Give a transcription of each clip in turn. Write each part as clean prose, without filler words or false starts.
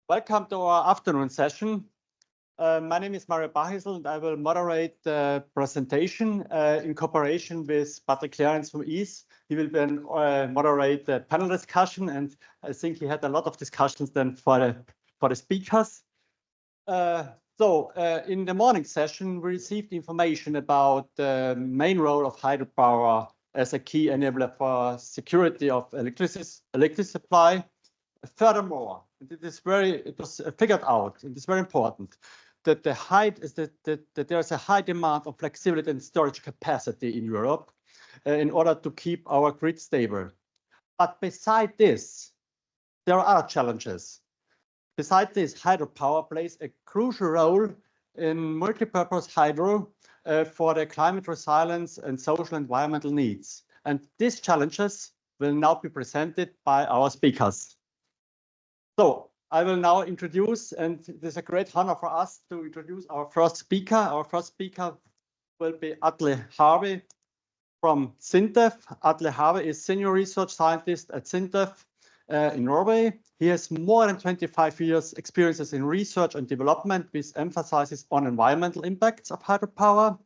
Welcome to our afternoon session. My name is Mario Bahisel, and I will moderate the presentation in cooperation with Patrick Clarence from EASE. He will then moderate the panel discussion, and I think he had a lot of discussions then for the speakers. In the morning session, we received information about the main role of hydropower as a key enabler for security of electricity supply. Furthermore, it was figured out, and it's very important, that that there is a high demand of flexibility and storage capacity in Europe in order to keep our grid stable. But beside this, there are other challenges. Besides this, hydropower plays a crucial role in multipurpose hydro for the climate resilience and social environmental needs. And these challenges will now be presented by our speakers. So I will now introduce, and it is a great honor for us to introduce our first speaker. Our first speaker will be Atle Harvey from SINTEF. Atle Harvey is Senior Research Scientist at SINTEF in Norway. He has more than 25 years experiences in research and development with emphasis on environmental impacts of hydropower.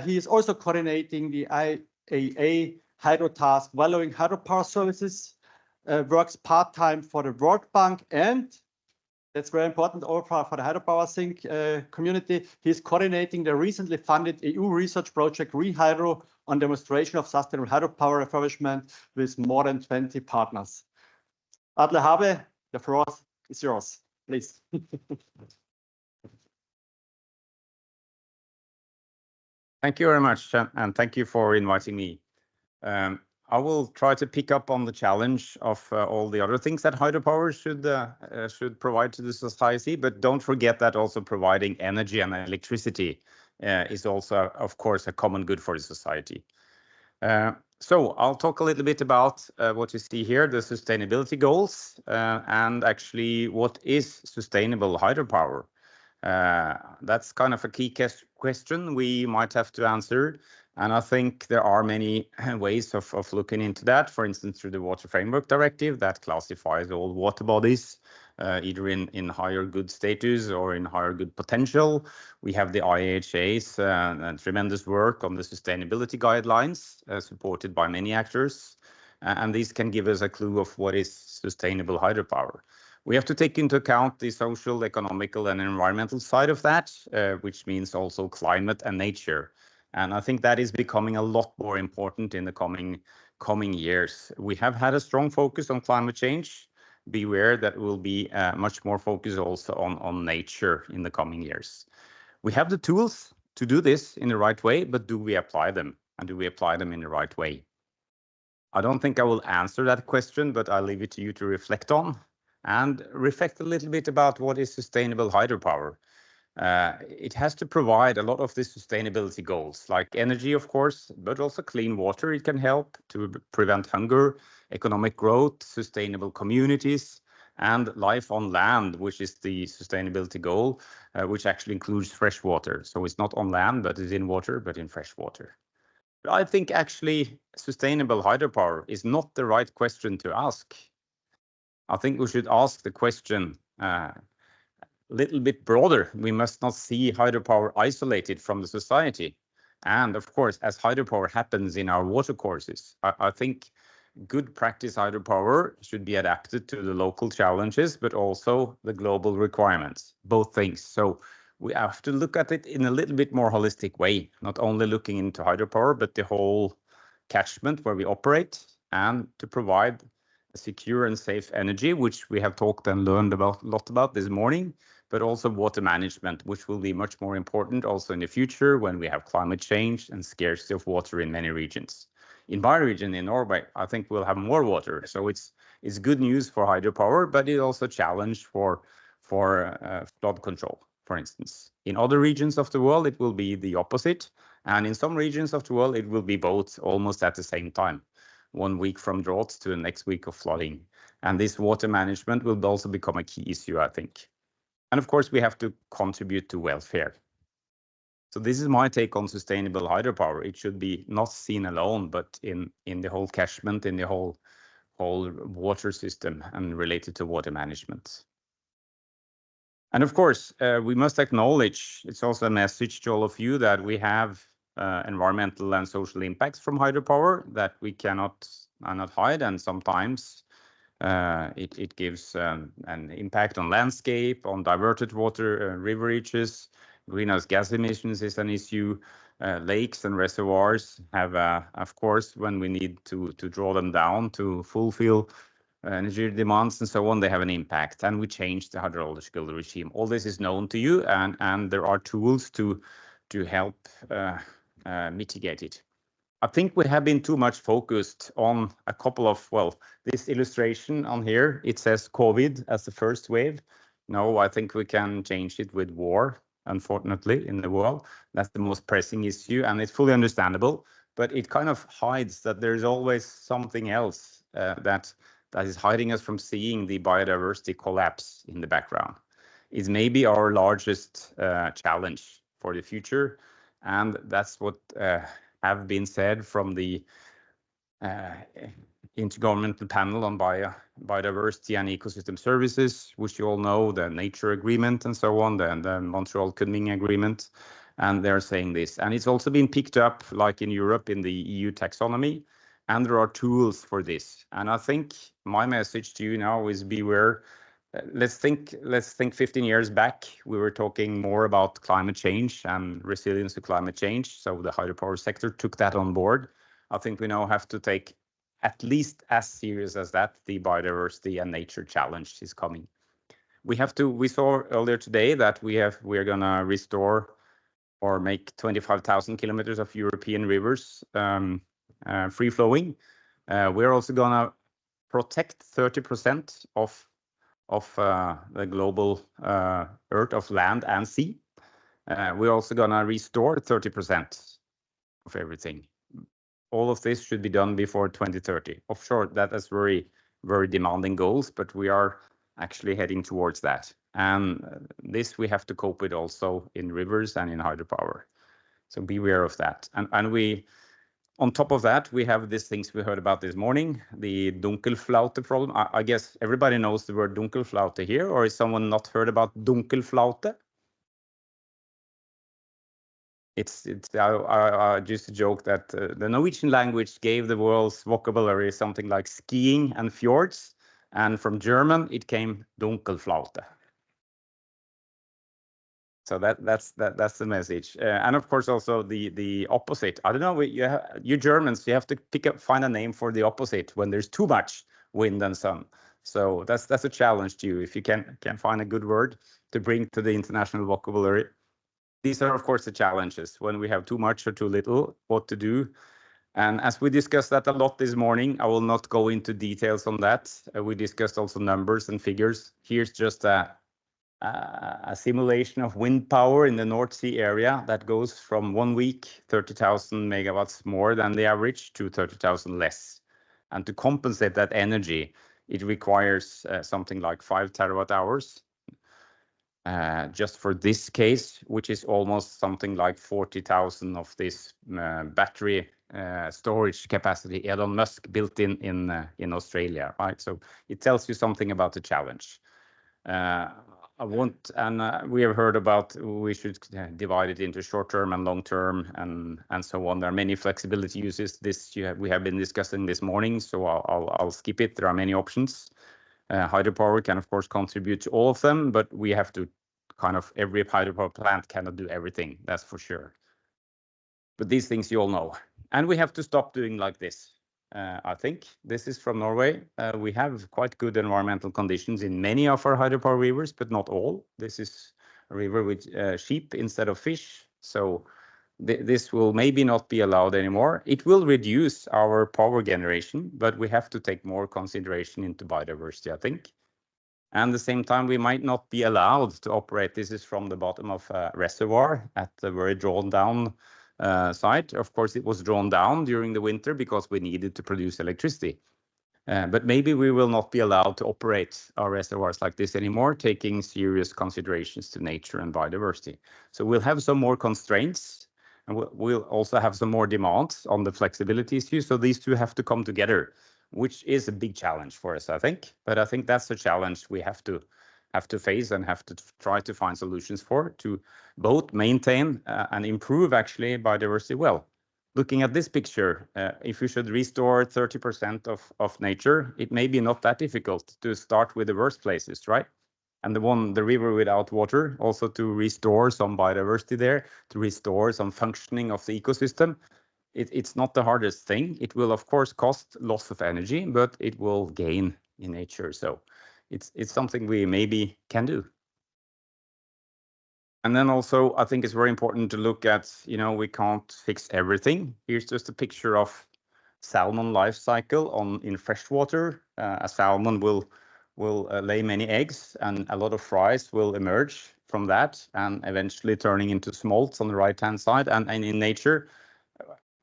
He is also coordinating the IAA Hydro Task valuing hydropower services, works part-time for the World Bank, and that's very important for the hydropower community. He's coordinating the recently funded EU research project ReHydro on demonstration of sustainable hydropower refurbishment with more than 20 partners. Atle Harvey, the floor is yours, please. Thank you very much, and thank you for inviting me. I will try to pick up on the challenge of all the other things that hydropower should provide to the society, but don't forget that also providing energy and electricity is also, of course, a common good for the society. So I'll talk a little bit about what you see here, the sustainability goals, and actually what is sustainable hydropower. That's kind of a key question we might have to answer. And I think there are many ways of looking into that, for instance, through the Water Framework Directive that classifies all water bodies, either in higher good status or in higher good potential. We have the IHA's tremendous work on the sustainability guidelines, supported by many actors. And these can give us a clue of what is sustainable hydropower. We have to take into account the social, economical, and environmental side of that, which means also climate and nature. And I think that is becoming a lot more important in the coming years. We have had a strong focus on climate change. Beware that will be much more focus also on nature in the coming years. We have the tools to do this in the right way, but do we apply them? And do we apply them in the right way? I don't think I will answer that question, but I'll leave it to you to reflect on and reflect a little bit about what is sustainable hydropower. It has to provide a lot of the sustainability goals, like energy, of course, but also clean water. It can help to prevent hunger, economic growth, sustainable communities, and life on land, which is the sustainability goal, which actually includes fresh water. So it's not on land, but it's in water, but in fresh water. But I think actually sustainable hydropower is not the right question to ask. I think we should ask the question little bit broader. We must not see hydropower isolated from the society. And of course, as hydropower happens in our water courses, I think good practice hydropower should be adapted to the local challenges, but also the global requirements, both things. So we have to look at it in a little bit more holistic way, not only looking into hydropower, but the whole catchment where we operate, and to provide a secure and safe energy, which we have talked and learned a lot about this morning, but also water management, which will be much more important also in the future when we have climate change and scarcity of water in many regions. In my region in Norway, I think we'll have more water. So it's good news for hydropower, but it's also a challenge for flood control, for instance. In other regions of the world, it will be the opposite. And in some regions of the world, it will be both almost at the same time. 1 week from droughts to the next week of flooding. And this water management will also become a key issue, I think. And of course, we have to contribute to welfare. So this is my take on sustainable hydropower. It should be not seen alone, but in the whole catchment, in the whole water system and related to water management. And of course, we must acknowledge, it's also a message to all of you that we have environmental and social impacts from hydropower that we cannot hide, and sometimes it gives an impact on landscape, on diverted water, river reaches. Greenhouse gas emissions is an issue. Lakes and reservoirs have, of course, when we need to draw them down to fulfill energy demands and so on, they have an impact, and we change the hydrological regime. All this is known to you, and there are tools to help mitigate it. I think we have been too much focused on a couple of, well, this illustration on here, it says COVID as the first wave. No, I think we can change it with war, unfortunately, in the world. That's the most pressing issue, and it's fully understandable, but it kind of hides that there's always something else that is hiding us from seeing the biodiversity collapse in the background. It's maybe our largest challenge for the future, and that's what have been said from the Intergovernmental Panel on Biodiversity and Ecosystem Services, which you all know, the Nature Agreement and so on, the Montreal Kunming Agreement, and they're saying this. And it's also been picked up, like in Europe, in the EU taxonomy, and there are tools for this. And I think my message to you now is beware. Let's think 15 years back, we were talking more about climate change and resilience to climate change. So the hydropower sector took that on board. I think we now have to take at least as serious as that, the biodiversity and nature challenge is coming. We saw earlier today that we're gonna restore or make 25,000 kilometers of European rivers free flowing. We're also gonna protect 30% of the global earth of land and sea. We're also gonna restore 30% of everything. All of this should be done before 2030. Offshore, that is very, very demanding goals, but we are actually heading towards that. And this we have to cope with also in rivers and in hydropower. So beware of that. And we, on top of that, we have these things we heard about this morning, the Dunkelflaute problem. I guess everybody knows the word Dunkelflaute here, or is someone not heard about Dunkelflaute? It's I just joke that the Norwegian language gave the world's vocabulary something like skiing and fjords, and from German it came Dunkelflaute. So that's the message, and of course also the opposite. I don't know. You Germans, you have to find a name for the opposite when there's too much wind and sun. So that's a challenge to you if you can find a good word to bring to the international vocabulary. These are of course the challenges when we have too much or too little, what to do. And as we discussed that a lot this morning, I will not go into details on that. We discussed also numbers and figures. Here's just a simulation of wind power in the North Sea area that goes from 1 week, 30,000 megawatts more than the average to 30,000 less. And to compensate that energy, it requires something like 5 terawatt hours just for this case, which is almost something like 40,000 of this battery storage capacity Elon Musk built in Australia, right? So it tells you something about the challenge. We have heard about we should divide it into short-term and long-term and so on. There are many flexibility uses. We have been discussing this morning, so I'll skip it. There are many options. Hydropower can of course contribute to all of them, but we have to every hydropower plant cannot do everything, that's for sure. But these things you all know, and we have to stop doing like this. I think this is from Norway. We have quite good environmental conditions in many of our hydropower rivers, but not all. This is a river with sheep instead of fish. So this will maybe not be allowed anymore. It will reduce our power generation, but we have to take more consideration into biodiversity, I think. And at the same time, we might not be allowed to operate. This is from the bottom of a reservoir at the very drawn down site. Of course, it was drawn down during the winter because we needed to produce electricity. But maybe we will not be allowed to operate our reservoirs like this anymore, taking serious considerations to nature and biodiversity. So we'll have some more constraints, and we'll also have some more demands on the flexibility issue. So these two have to come together, which is a big challenge for us, I think. But I think that's a challenge we have to have to face and have to try to find solutions for, to both maintain and improve actually biodiversity well. Looking at this picture, if we should restore 30% of nature, it may be not that difficult to start with the worst places, right? And the river without water, also to restore some biodiversity there, to restore some functioning of the ecosystem. It's not the hardest thing. It will, of course, cost loss of energy, but it will gain in nature. So it's something we maybe can do. And then also, I think it's very important to look at, we can't fix everything. Here's just a picture of salmon life cycle in freshwater. A salmon will lay many eggs, and a lot of fries will emerge from that, and eventually turning into smolts on the right-hand side. And in nature,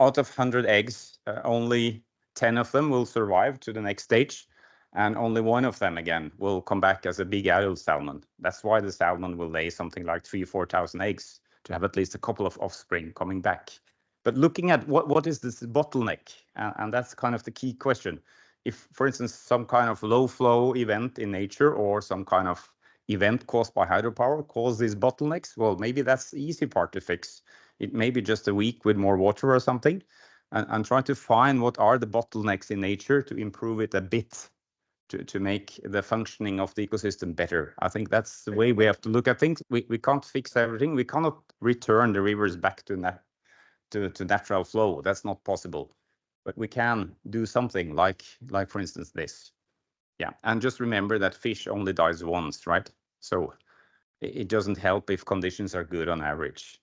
out of 100 eggs, only 10 of them will survive to the next stage. And only one of them, again, will come back as a big adult salmon. That's why the salmon will lay something like 3,000-4,000 eggs to have at least a couple of offspring coming back. But looking at what is this bottleneck, and that's kind of the key question. If, for instance, some kind of low flow event in nature or some kind of event caused by hydropower causes these bottlenecks, well, maybe that's the easy part to fix. It may be just a week with more water or something, and try to find what are the bottlenecks in nature to improve it a bit. To make the functioning of the ecosystem better. I think that's the way we have to look at things. We can't fix everything. We cannot return the rivers back to natural flow. That's not possible. But we can do something like for instance, this. Yeah, and just remember that fish only dies once, right? So it doesn't help if conditions are good on average.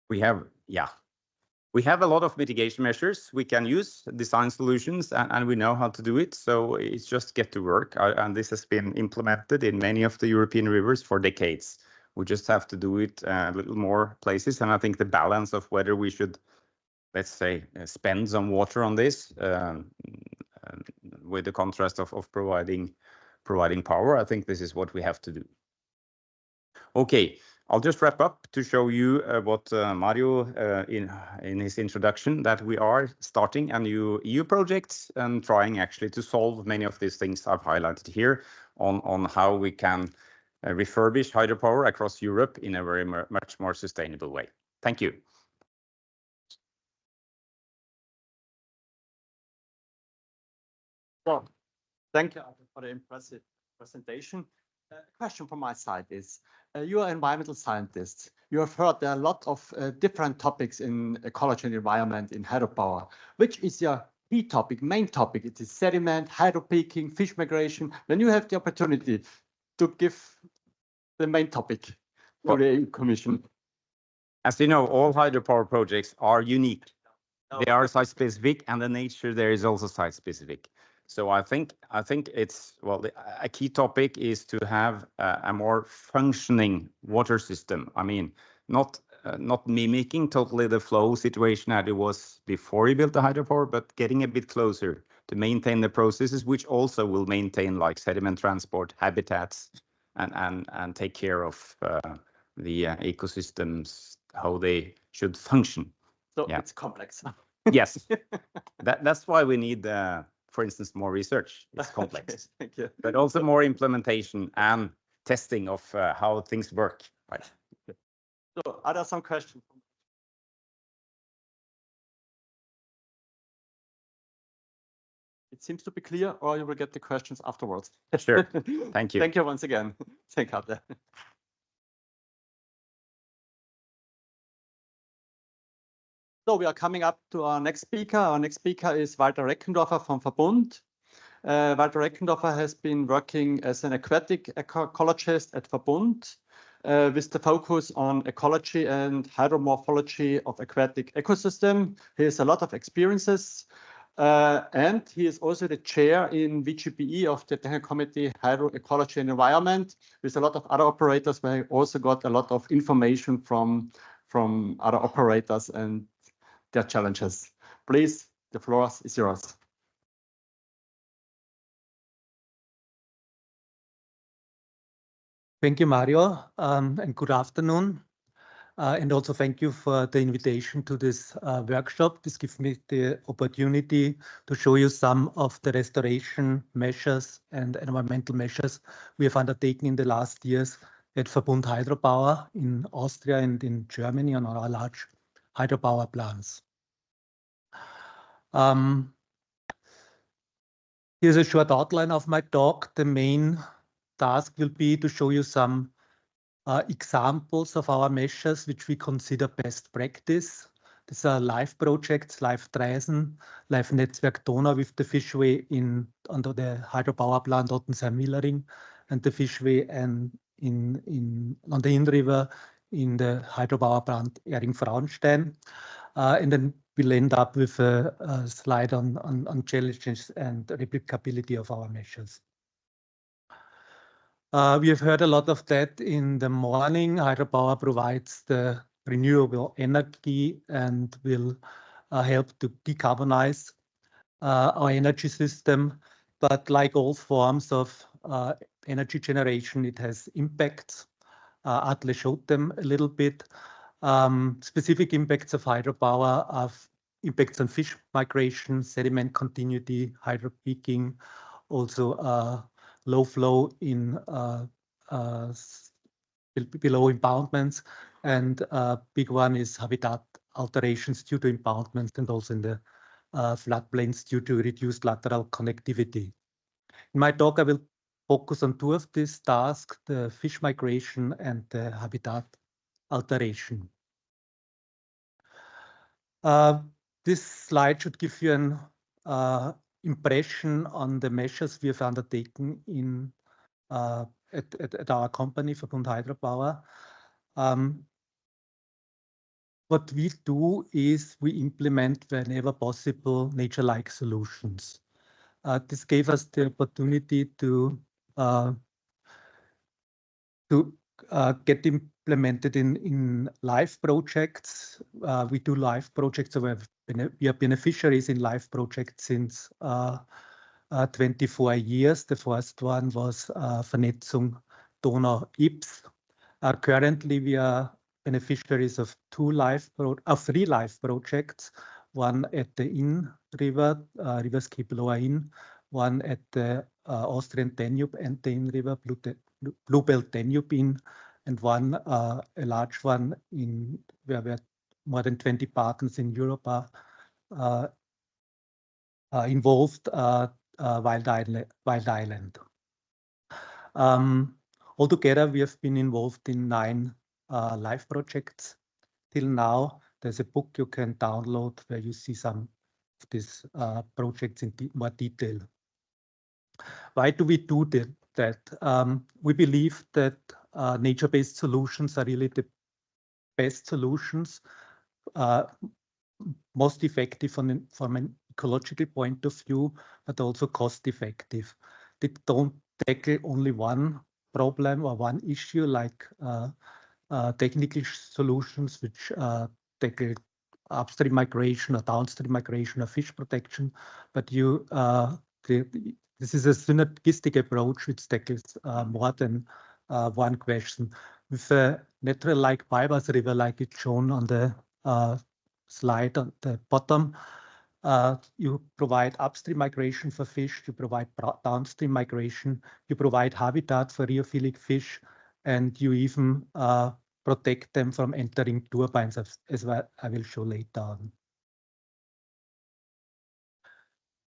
We have a lot of mitigation measures we can use, design solutions, and we know how to do it. So it's just get to work. And this has been implemented in many of the European rivers for decades. We just have to do it a little more places. And I think the balance of whether we should, let's say, spend some water on this with the contrast of providing power, I think this is what we have to do. Okay. I'll just wrap up to show you what Mario in his introduction, that we are starting a new EU project and trying actually to solve many of these things I've highlighted here on how we can refurbish hydropower across Europe in a very much more sustainable way. Thank you. Well, thank you for the impressive presentation. A question from my side is, you are environmental scientists. You have heard there are a lot of different topics in ecology and environment in hydropower. Which is your key topic, main topic? It is sediment, hydropeaking, fish migration. When you have the opportunity to give the main topic for the EU Commission. As you know, all hydropower projects are unique. They are site-specific, and the nature there is also site-specific. So I think it's, well, a key topic is to have a more functioning water system. I mean, not mimicking totally the flow situation that it was before you built the hydropower, but getting a bit closer to maintain the processes, which also will maintain like sediment transport, habitats, and take care of the ecosystems, how they should function. So yeah. It's complex. Yes, that's why we need, for instance, more research. It's complex. Okay, thank you. But also more implementation and testing of how things work. Right. So, are there some questions? It seems to be clear, or you will get the questions afterwards. Sure. Thank you. Thank you once again. Take care. So we are coming up to our next speaker. Our next speaker is Walter Reckendorfer from Verbund. Walter Reckendorfer has been working as an aquatic ecologist at Verbund with the focus on ecology and hydromorphology of aquatic ecosystem. He has a lot of experiences and he is also the chair in VGPE of the Technical Committee Hydroecology and Environment with a lot of other operators where he also got a lot of information from other operators and their challenges. Please, the floor is yours. Thank you, Mario, and good afternoon. And also thank you for the invitation to this workshop. This gives me the opportunity to show you some of the restoration measures and environmental measures we have undertaken in the last years at Verbund Hydropower in Austria and in Germany on our large hydropower plants. Here's a short outline of my talk. The main task will be to show you some examples of our measures which we consider best practice. These are live projects, live Dreisen, live Netzwerk Donau with the fishway under the hydropower plant Ottensheim-Millering, and the fishway on the Inn River in the hydropower plant Ehring-Frauenstein. And then we'll end up with a slide on challenges and replicability of our measures. We have heard a lot of that in the morning. Hydropower provides the renewable energy and will help to decarbonize our energy system. But like all forms of energy generation, it has impacts. Atle showed them a little bit. Specific impacts of hydropower are impacts on fish migration, sediment continuity, hydro peaking, also low flow in below impoundments, and big one is habitat alterations due to impoundments and also in the floodplains due to reduced lateral connectivity. In my talk, I will focus on two of these tasks, the fish migration and the habitat alteration. This slide should give you an impression on the measures we have undertaken at our company, Verbund Hydropower. What we do is we implement whenever possible nature-like solutions. This gave us the opportunity to get implemented in live projects. We do live projects, so we are beneficiaries in live projects since 24 years. The first one was Vernetzung Donau-Ybbs. Currently, we are beneficiaries of three live projects, one at the Inn River, Riverscape Lower Inn, one at the Austrian Danube and the Inn River, Blue Belt Danube Inn, and one, a large one where more than 20 partners in Europe are involved, Wild Island. Altogether, we have been involved in 9 live projects till now. There's a book you can download where you see some of these projects in more detail. Why do we do that? We believe that nature-based solutions are really the best solutions, most effective from an ecological point of view, but also cost-effective. They don't tackle only one problem or one issue like technical solutions which tackle upstream migration or downstream migration or fish protection, but this is a synergistic approach which tackles more than one question. With a natural like bypass river, like it's shown on the slide on the bottom, you provide upstream migration for fish, you provide downstream migration, you provide habitat for rheophilic fish, and you even protect them from entering turbines, as I will show later on.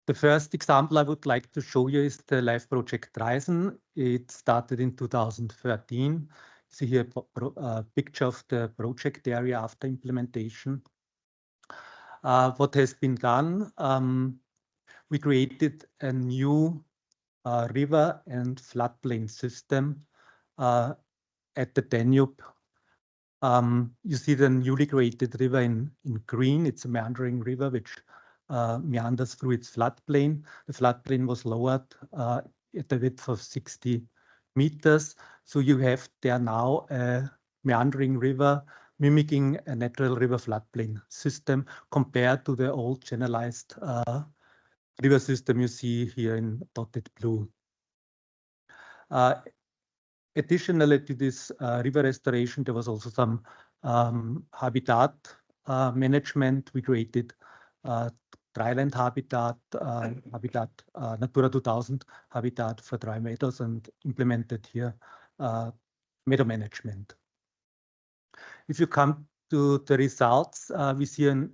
The first example I would like to show you is the live project Dreisen. It started in 2013. You see here a picture of the project area after implementation. What has been done? We created a new river and floodplain system at the Danube. You see the newly created river in green. It's a meandering river which meanders through its floodplain. The floodplain was lowered at the width of 60 meters. So you have there now a meandering river mimicking a natural river floodplain system compared to the old generalized river system you see here in dotted blue. Additionally to this river restoration, there was also some habitat management. We created dryland habitat, Natura 2000 habitat for dry meadows, and implemented here meadow management. If you come to the results, we see an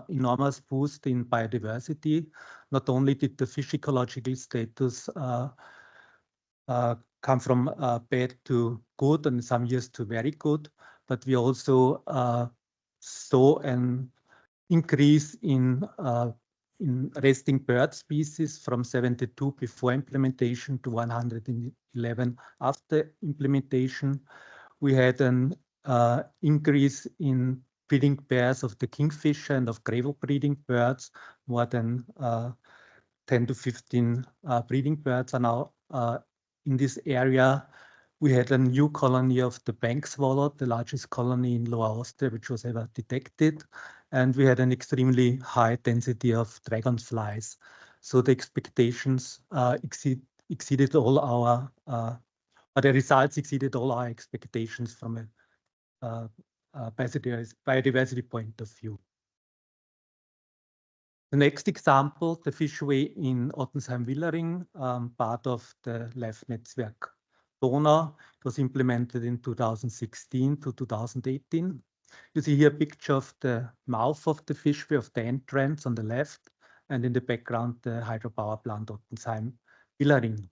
enormous boost in biodiversity. Not only did the fish ecological status come from bad to good, and some years to very good, but we also saw an increase in resting bird species from 72 before implementation to 111 after implementation. We had an increase in breeding pairs of the kingfisher and of gravel breeding birds. More than 10 to 15 breeding birds are now in this area. We had a new colony of the bank swallow, the largest colony in Lower Austria, which was ever detected. And we had an extremely high density of dragonflies. So the expectations exceeded all our, the results exceeded all our expectations from a biodiversity point of view. The next example, the fishway in Ottensheim-Willering, part of the Live-Netzwerk Donau. It was implemented in 2016 to 2018. You see here a picture of the mouth of the fishway, of the entrance on the left, and in the background, the hydropower plant Ottensheim-Willering.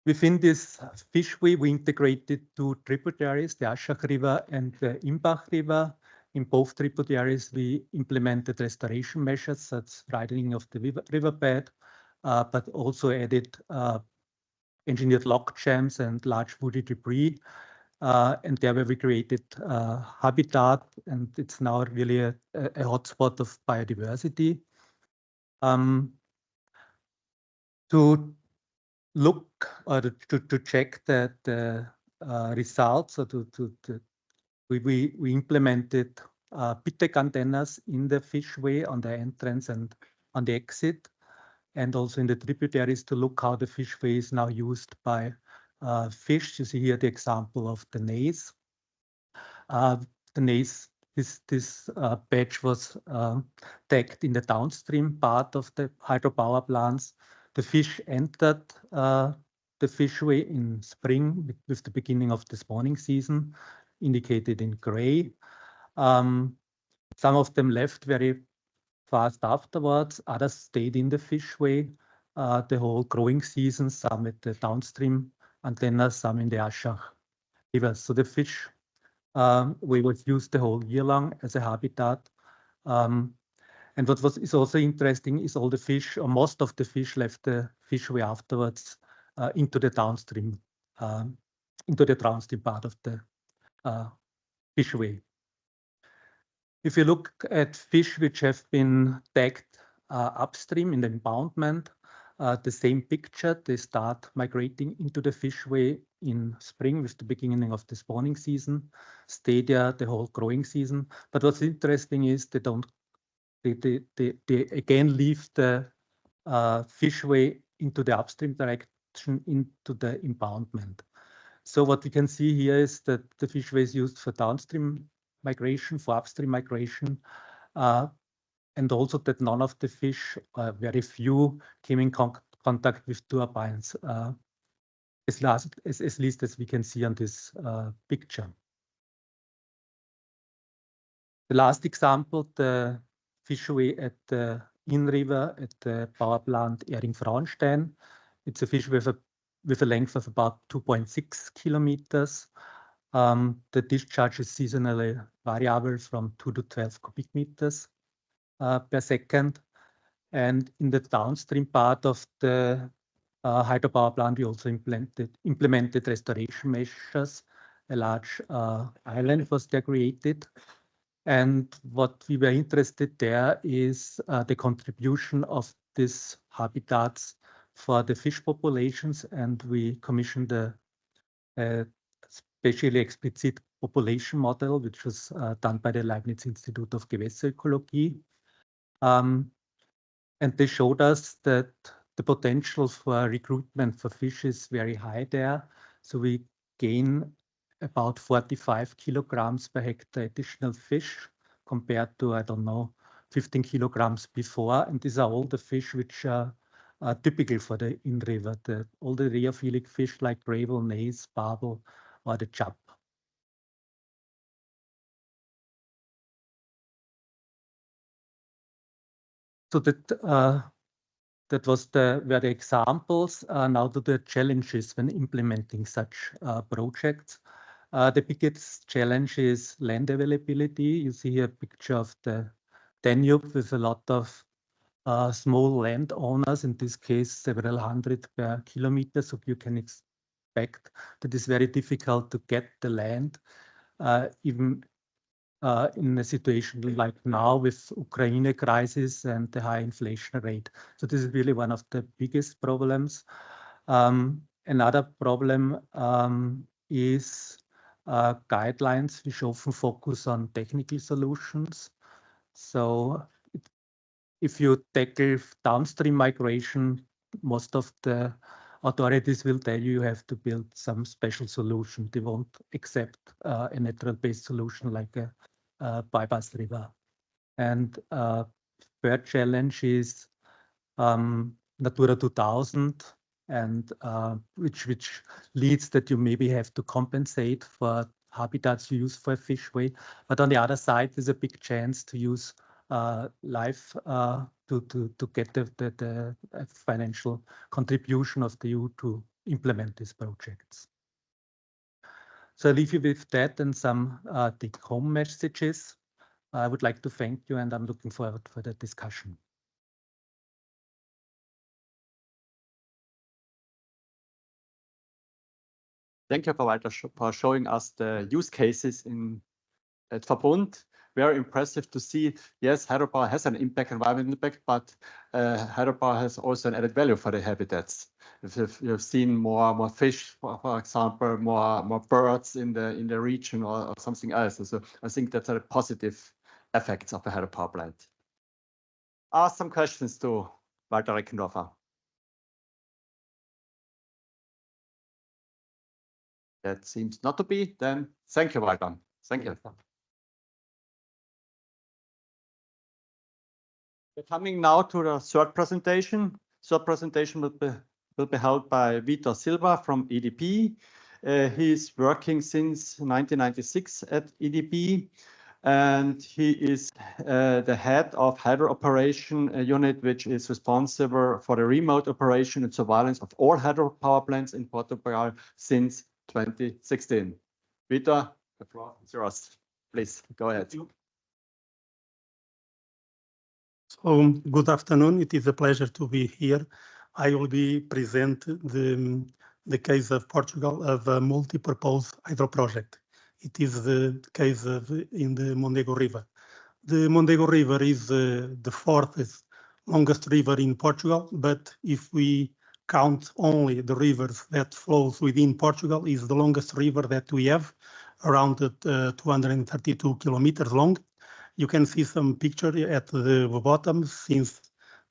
Within this fishway, we integrated two tributaries, the Aschach River and the Imbach River. In both tributaries, we implemented restoration measures, such as widening of the riverbed, but also added engineered log jams and large woody debris. And there we created habitat, and it's now really a hotspot of biodiversity. To look or to check that the results, or we implemented BitTech antennas in the fishway on the entrance and on the exit, and also in the tributaries to look how the fishway is now used by fish. You see here the example of the nace. The nace, this patch was tagged in the downstream part of the hydropower plants. The fish entered the fishway in spring with the beginning of the spawning season, indicated in gray. Some of them left very fast afterwards. Others stayed in the fishway the whole growing season, some at the downstream antennas, some in the Aschach River. So the fish we would use the whole year long as a habitat. And what is also interesting is all the fish, or most of the fish, left the fishway afterwards into the downstream part of the fishway. If you look at fish which have been tagged upstream in the impoundment, the same picture, they start migrating into the fishway in spring with the beginning of the spawning season, stay there the whole growing season. But what's interesting is they again leave the fishway into the upstream direction, into the impoundment. So what we can see here is that the fishway is used for downstream migration, for upstream migration, and also that none of the fish, very few, came in contact with turbines, as least as we can see on this picture. The last example, the fishway at the Inn River at the power plant Ehring-Frauenstein. It's a fishway with a length of about 2.6 kilometers. The discharge is seasonally variable from 2 to 12 cubic meters per second. And in the downstream part of the hydropower plant, we also implemented restoration measures. A large island was there created. And what we were interested there is the contribution of these habitats for the fish populations. And we commissioned a spatially explicit population model, which was done by the Leibniz Institute of Gewässerökologie. And they showed us that the potential for recruitment for fish is very high there. So we gain about 45 kilograms per hectare additional fish compared to, I don't know, 15 kilograms before. And these are all the fish which are typical for the in-river, all the rheophilic fish like gravel, nace, barbel, or the chub. So that was were the examples. Now to the challenges when implementing such projects. The biggest challenge is land availability. You see here a picture of the Danube with a lot of small landowners, in this case, several hundred per kilometer. So you can expect that it's very difficult to get the land, even in a situation like now with Ukraine crisis and the high inflation rate. So this is really one of the biggest problems. Another problem is guidelines which often focus on technical solutions. So if you tackle downstream migration, most of the authorities will tell you have to build some special solution. They won't accept a natural-based solution like a bypass river. And third challenge is Natura 2000, and which leads that you maybe have to compensate for habitats used for fishway. But on the other side, there's a big chance to use life to get the financial contribution of the EU to implement these projects. So I leave you with that and some take-home messages. I would like to thank you, and I'm looking forward for the discussion. Thank you, Walter, for showing us the use cases at Verbund. Very impressive to see. Yes, hydropower has an impact, environmental impact, but hydropower has also an added value for the habitats. If you've seen more fish, for example, more birds in the region or something else. So I think that's a positive effect of a hydropower plant. Ask some questions to Walter Reckendorfer. That seems not to be. Then thank you, Walter. Thank you. We're coming now to the third presentation. Third presentation will be held by Vitor Silva from EDP. He's working since 1996 at EDP, and he is the head of hydro operation unit, which is responsible for the remote operation and surveillance of all hydropower plants in Portugal since 2016. Vitor, the floor is yours. Please go ahead. So, good afternoon. It is a pleasure to be here. I will be present the case of Portugal of a multi-purpose hydro project. It is the case in the Mondego River. The Mondego River is the fourth longest river in Portugal, but if we count only the rivers that flows within Portugal, is the longest river that we have, around 232 kilometers long. You can see some picture at the bottom, since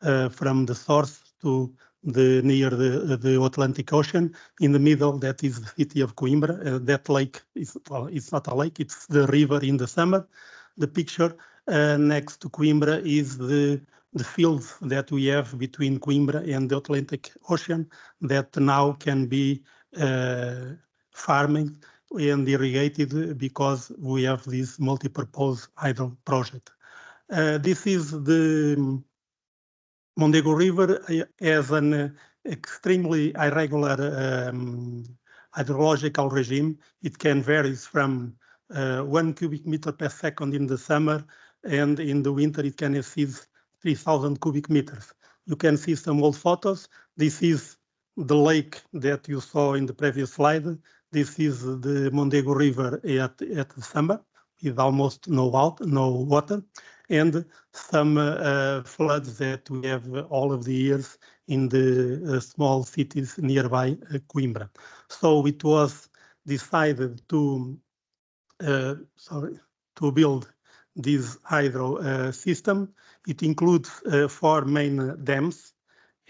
from the source to near the Atlantic Ocean. In the middle, that is the city of Coimbra. That lake is, well, it's not a lake, it's the river in the summer. The picture next to Coimbra is the fields that we have between Coimbra and the Atlantic Ocean that now can be farming and irrigated because we have this multi-purpose hydro project. This is the Mondego River as an extremely irregular hydrological regime. It can vary from 1 cubic meter per second in the summer, and in the winter it can exceed 3,000 cubic meters. You can see some old photos. This is the lake that you saw in the previous slide. This is the Mondego River at the summer, with almost no water, and some floods that we have all of the years in the small cities nearby Coimbra. So it was decided to build this hydro system. It includes 4 main dams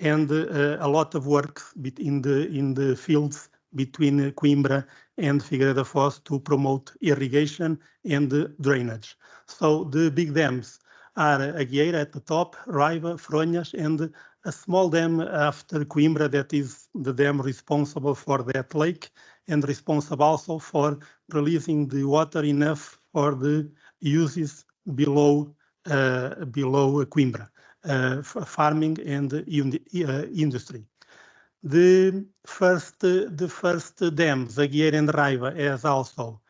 and a lot of work in the fields between Coimbra and Figueira da Foz to promote irrigation and drainage. So the big dams are Agueira at the top, Raiva, Fronhas, and a small dam after Coimbra that is the dam responsible for that lake and responsible also for releasing the water enough for the uses below Coimbra, farming and industry. The first dams, Agueira and Raiva, has also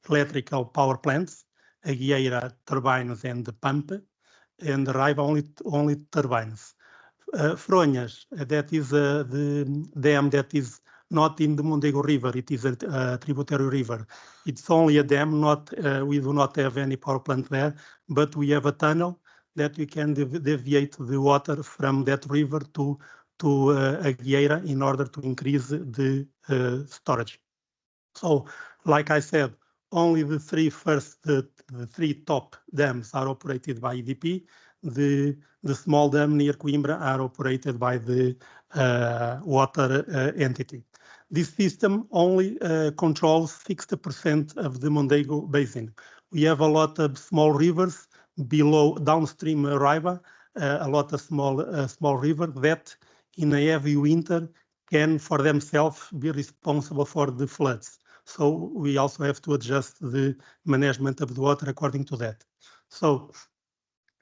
electrical power plants, Agueira turbines and the pump, and Raiva only turbines. Fronhas, that is the dam that is not in the Mondego River, it is a tributary river. It's only a dam, we do not have any power plant there, but we have a tunnel that we can deviate the water from that river to Agueira in order to increase the storage. So, like I said, only the three top dams are operated by EDP. The small dam near Coimbra are operated by the water entity. This system only controls 60% of the Mondego basin. We have a lot of small rivers below downstream Raiva, a lot of small rivers that in a heavy winter can for themselves be responsible for the floods. So we also have to adjust the management of the water according to that. So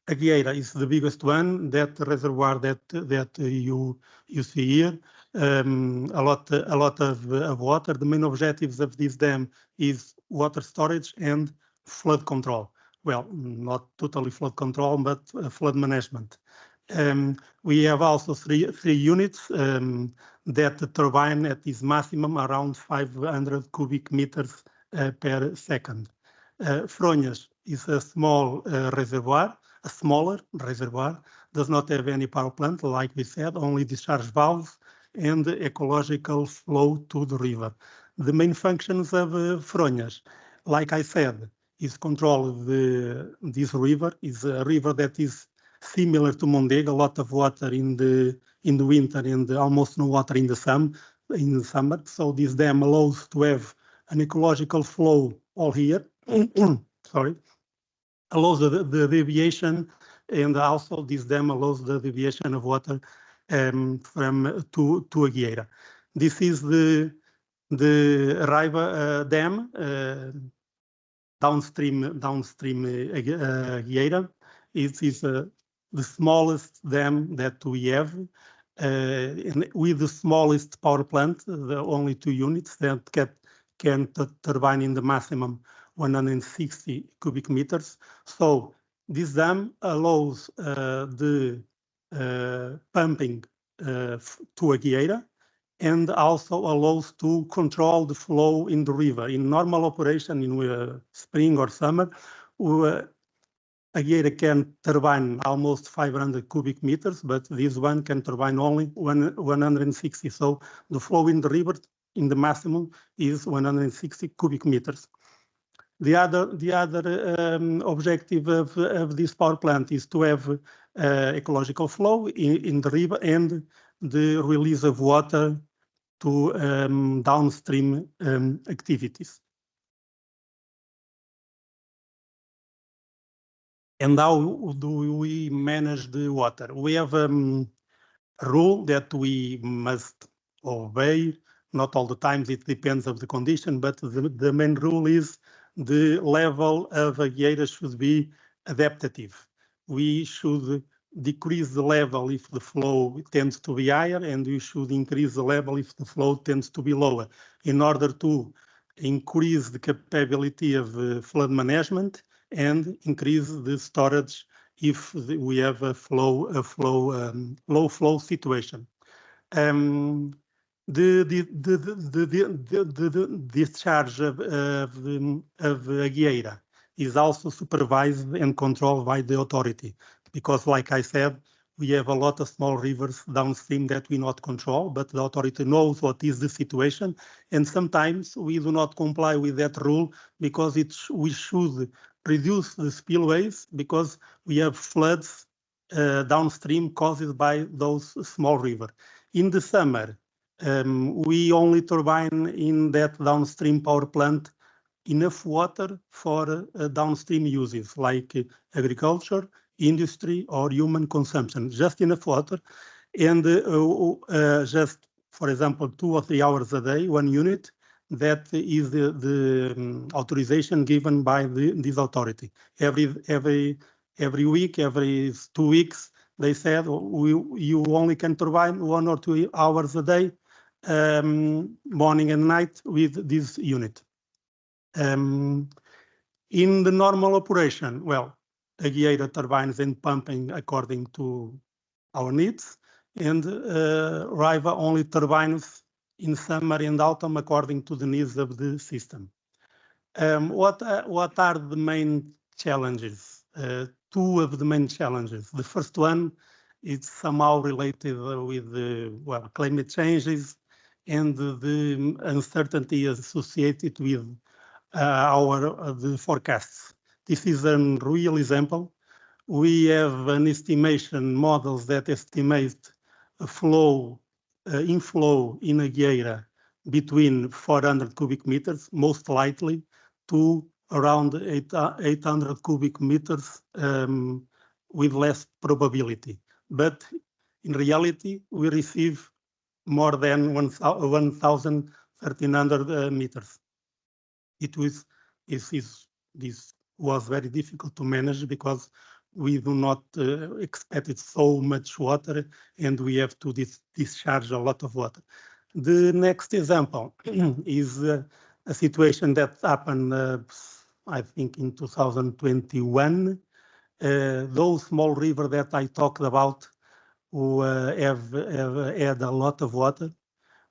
Agueira is the biggest one, that reservoir that you see here. A lot of water. The main objectives of this dam is water storage and flood control. Well, not totally flood control, but flood management. We have also three units that turbine at this maximum around 500 cubic meters per second. Fronhas is a small reservoir, a smaller reservoir, does not have any power plant, like we said, only discharge valves and ecological flow to the river. The main functions of Fronhas, like I said, is control this river. Is a river that is similar to Mondego, a lot of water in the winter and almost no water in the summer. So this dam allows to have an ecological flow all here. Sorry, allows the deviation, and also this dam allows the deviation of water from to Agueira. This is the Raiva dam downstream Agueira. It is the smallest dam that we have, with the smallest power plant, the only 2 units that can turbine in the maximum 160 cubic meters. So this dam allows the pumping to Agueira, and also allows to control the flow in the river. In normal operation, in spring or summer, Agueira can turbine almost 500 cubic meters, but this one can turbine only 160. So the flow in the river in the maximum is 160 cubic meters. The other objective of this power plant is to have ecological flow in the river and the release of water to downstream activities. And how do we manage the water? We have a rule that we must obey. Not all the times, it depends on the condition, but the main rule is the level of Agueira should be adaptive. We should decrease the level if the flow tends to be higher, and we should increase the level if the flow tends to be lower, in order to increase the capability of flood management and increase the storage if we have a low flow situation. The discharge of Agueira is also supervised and controlled by the authority, because, like I said, we have a lot of small rivers downstream that we not control, but the authority knows what is the situation, and sometimes we do not comply with that rule because we should reduce the spillways because we have floods downstream caused by those small rivers. In the summer, We only turbine in that downstream power plant enough water for downstream uses like agriculture, industry, or human consumption, just enough water. And just, for example, 2 or 3 hours a day, 1 unit, that is the authorization given by this authority. Every week, every 2 weeks, they said you only can turbine 1 or 2 hours a day, morning and night with this unit. In the normal operation, well, Aguilera turbines and pumping according to our needs, and Riva only turbines in summer and autumn according to the needs of the system. What are the main challenges? 2 of the main challenges. The first one is somehow related with the climate changes and the uncertainty associated with the forecasts. This is a real example. We have an estimation models that estimate a inflow in Aguilera between 400 cubic meters, most likely, to around 800 cubic meters with less probability. But in reality, we receive more than 1,1300 meters. This was very difficult to manage because we do not expect so much water, and we have to discharge a lot of water. The next example is a situation that happened, I think, in 2021. Those small rivers that I talked about who have had a lot of water.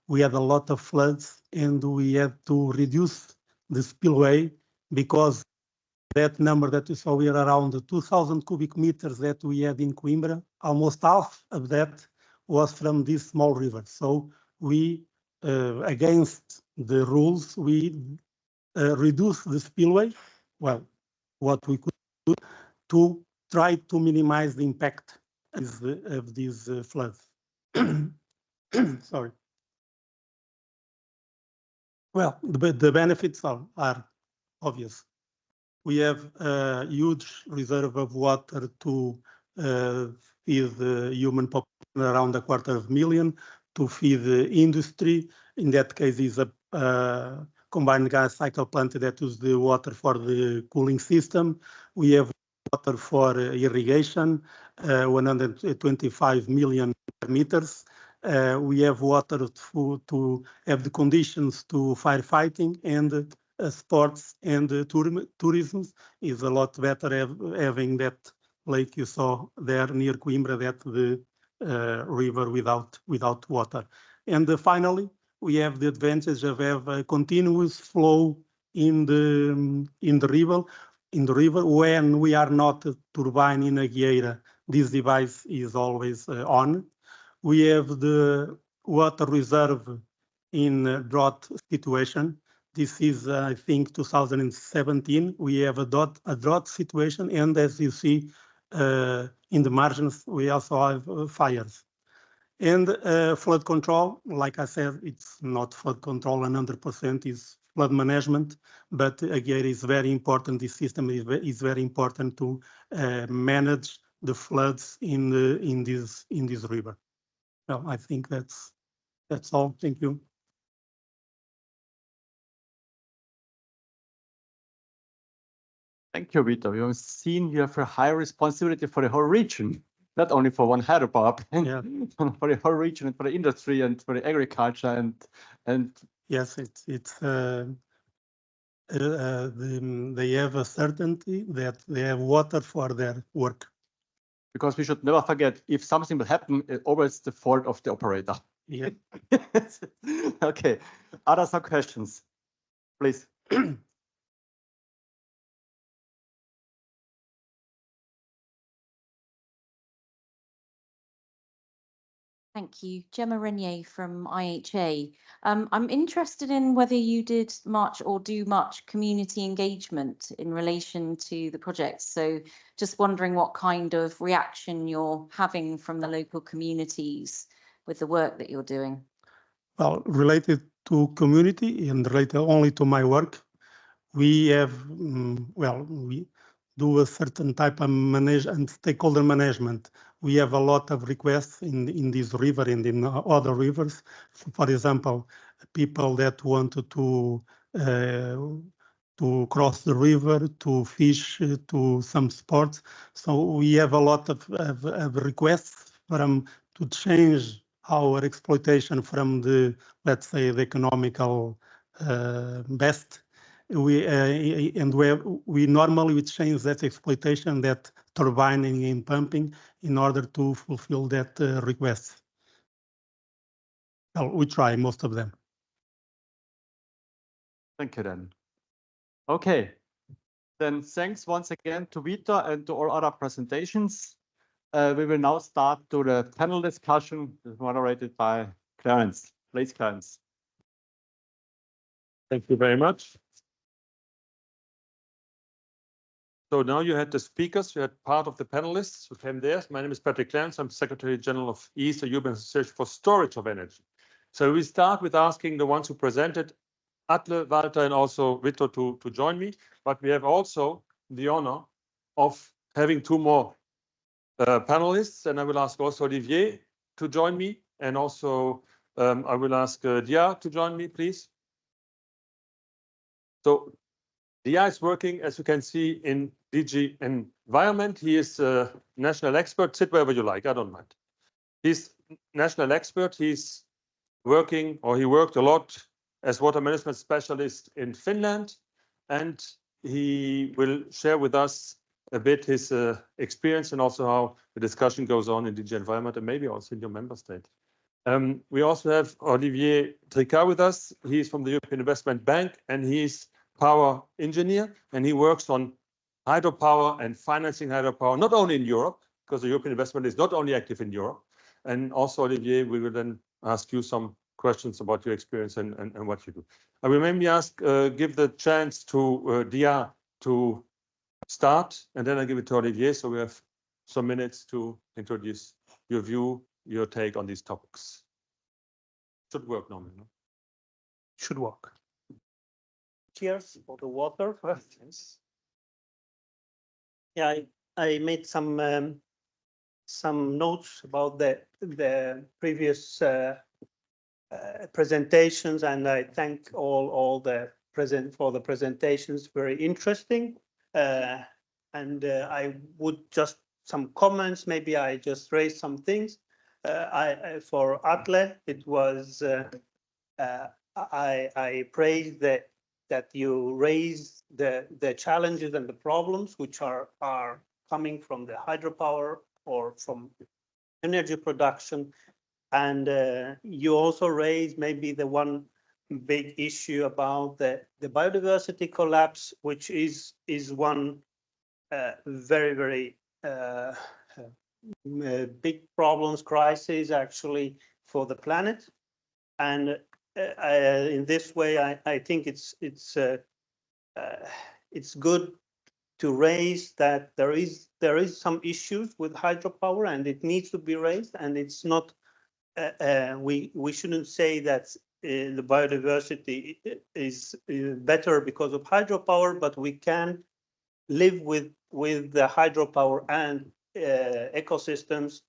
We had a lot of floods, and we had to reduce the spillway because that number that you saw here, around 2,000 cubic meters that we had in Coimbra, almost half of that was from this small river. So we, against the rules, we reduced the spillway. Well, what we could do to try to minimize the impact of these floods. Sorry. Well, the benefits are obvious. We have a huge reserve of water to feed the human population, around 250,000, to feed the industry. In that case, is a combined gas cycle plant that uses the water for the cooling system. We have water for irrigation, 125 million meters. We have water to have the conditions to firefighting, and sports and tourism is a lot better having that lake you saw there near Coimbra, that the river without water. And finally, we have the advantage of have a continuous flow in the river. When we are not turbine in Aguilera, this device is always on. We have the water reserve in drought situation. This is, I think, 2017. We have a drought situation, and as you see in the margins, we also have fires. And flood control, like I said, it's not flood control 100%, it's flood management, but again, it's very important. This system is very important to manage the floods in this river. Well, I think that's all. Thank you. Thank you, Vito. You have seen you have a high responsibility for the whole region, not only for one hydropower plant, Yeah. for the whole region and for the industry and for the agriculture and Yes, they have a certainty that they have water for their work. because we should never forget, if something will happen, it's always the fault of the operator. Yeah. Okay. Are some questions, please? Thank you. Gemma Renier from IHA. I'm interested in whether you did much or do much community engagement in relation to the project. So just wondering what kind of reaction you're having from the local communities with the work that you're doing. Well, related to community and related only to my work, we have, we do a certain type of manage and stakeholder management. We have a lot of requests in this river and in other rivers. For example, people that wanted to cross the river, to fish, to some sports. So we have a lot of requests to change our exploitation from the, let's say, the economical best. We normally change that exploitation, that turbining and pumping, in order to fulfill that request. Well, we try most of them. Thank you then. Okay, then thanks once again to Vita and to all other presentations. We will now start to the panel discussion moderated by Clarence. Please, Clarence. Thank you very much. So now you had the speakers, you had part of the panelists who came there. My name is Patrick Clarence. I'm Secretary General of East European Association for Storage of Energy. So we start with asking the ones who presented, Atle, Walter, and also Vito to join me. But we have also the honor of having two more panelists, and I will ask also Olivier to join me, and also I will ask Dia to join me, please. So Dia is working, as you can see, in DG Environment. He is a national expert. Sit wherever you like, I don't mind. He's national expert. He's working, or he worked a lot as water management specialist in Finland, and he will share with us a bit his experience and also how the discussion goes on in DG Environment and maybe also in your member state. We also have Olivier Tricard with us. He's from the European Investment Bank, and he's power engineer, and he works on hydropower and financing hydropower, not only in Europe, because the European investment is not only active in Europe. And also, Olivier, we will then ask you some questions about your experience and what you do. I will maybe give the chance to Dia to start, and then I give it to Olivier, so we have some minutes to introduce your view, your take on these topics. Should work normally, no? Should work. Cheers for the water first. Yes. Yeah, I made some notes about the previous presentations, and I thank all the presentations. Very interesting. And I would just some comments. Maybe I just raised some things. For Atle, it was I praise that you raise the challenges and the problems which are coming from the hydropower or from energy production, and you also raise maybe the one big issue about the biodiversity collapse, which is one very big problems, crisis actually for the planet. And in this way, I think it's good to raise that there is some issues with hydropower, and it needs to be raised. And it's not we shouldn't say that the biodiversity is better because of hydropower, but we can live with the hydropower and ecosystems,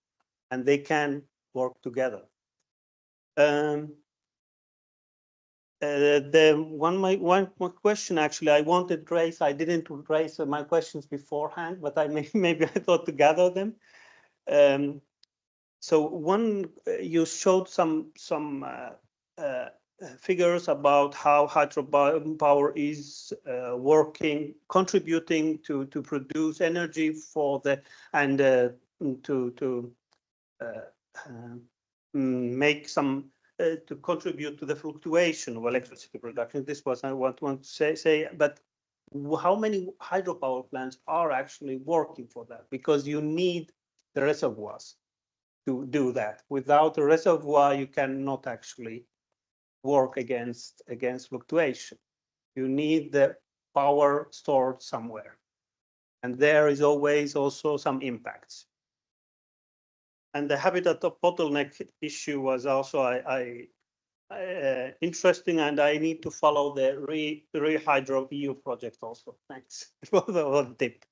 and they can work together. The one question actually I wanted to raise, I didn't raise my questions beforehand, but maybe I thought to gather them. So one, you showed some figures about how hydropower is contributing to produce energy for the and to make some to contribute to the fluctuation of electricity production. This was I want to say, but how many hydropower plants are actually working for that? Because you need the reservoirs to do that. Without a reservoir, you cannot actually work against fluctuation. You need the power stored somewhere, and there is always also some impacts. And the habitat of bottleneck issue was also I interesting, and I need to follow the Rehydro EU project also. Thanks for the tip.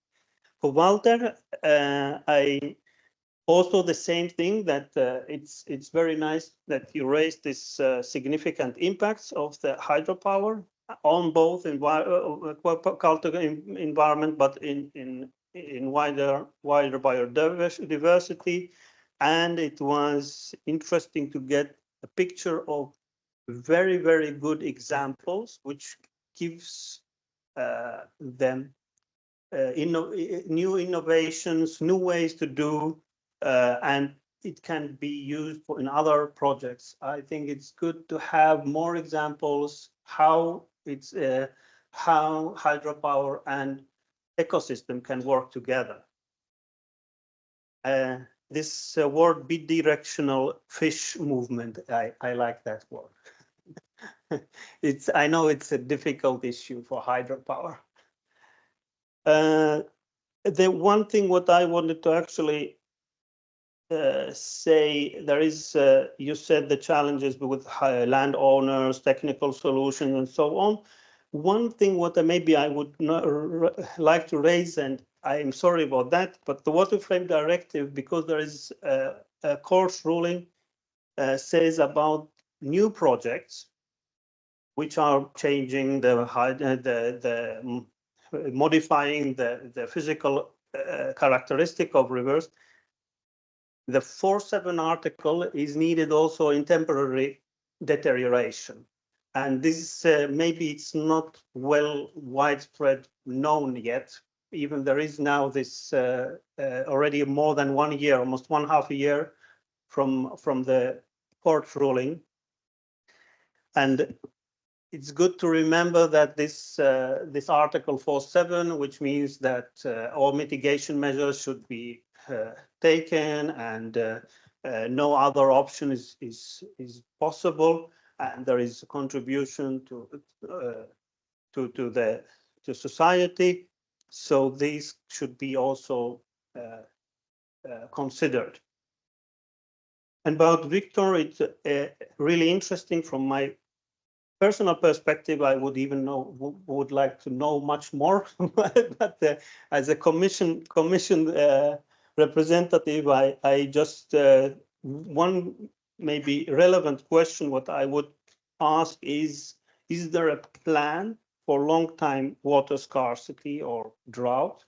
For Walter, I also the same thing that it's very nice that you raised this significant impacts of the hydropower on both cultural environment, but in wider biodiversity. And it was interesting to get a picture of very, very good examples, which gives them new innovations, new ways to do, and it can be used in other projects. I think it's good to have more examples how hydropower and ecosystem can work together. This word bidirectional fish movement, I like that word. I know it's a difficult issue for hydropower. The one thing what I wanted to actually say, there is, you said the challenges with landowners, technical solutions, and so on. One thing what maybe I would like to raise, and I'm sorry about that, but the Water Frame Directive, because there is a court ruling, says about new projects which are changing modifying the physical characteristic of rivers. The 4.7 article is needed also in temporary deterioration. And this maybe it's not well widespread known yet. Even there is now this already more than 1 year, almost 1.5 year from the court ruling. And it's good to remember that this Article 4.7, which means that all mitigation measures should be taken, and no other option is possible, and there is a contribution to society. So these should be also considered. And about Victor, it's really interesting from my personal perspective. I would even would like to know much more, but as a commission representative, I just one maybe relevant question what I would ask is there a plan for long time water scarcity or drought,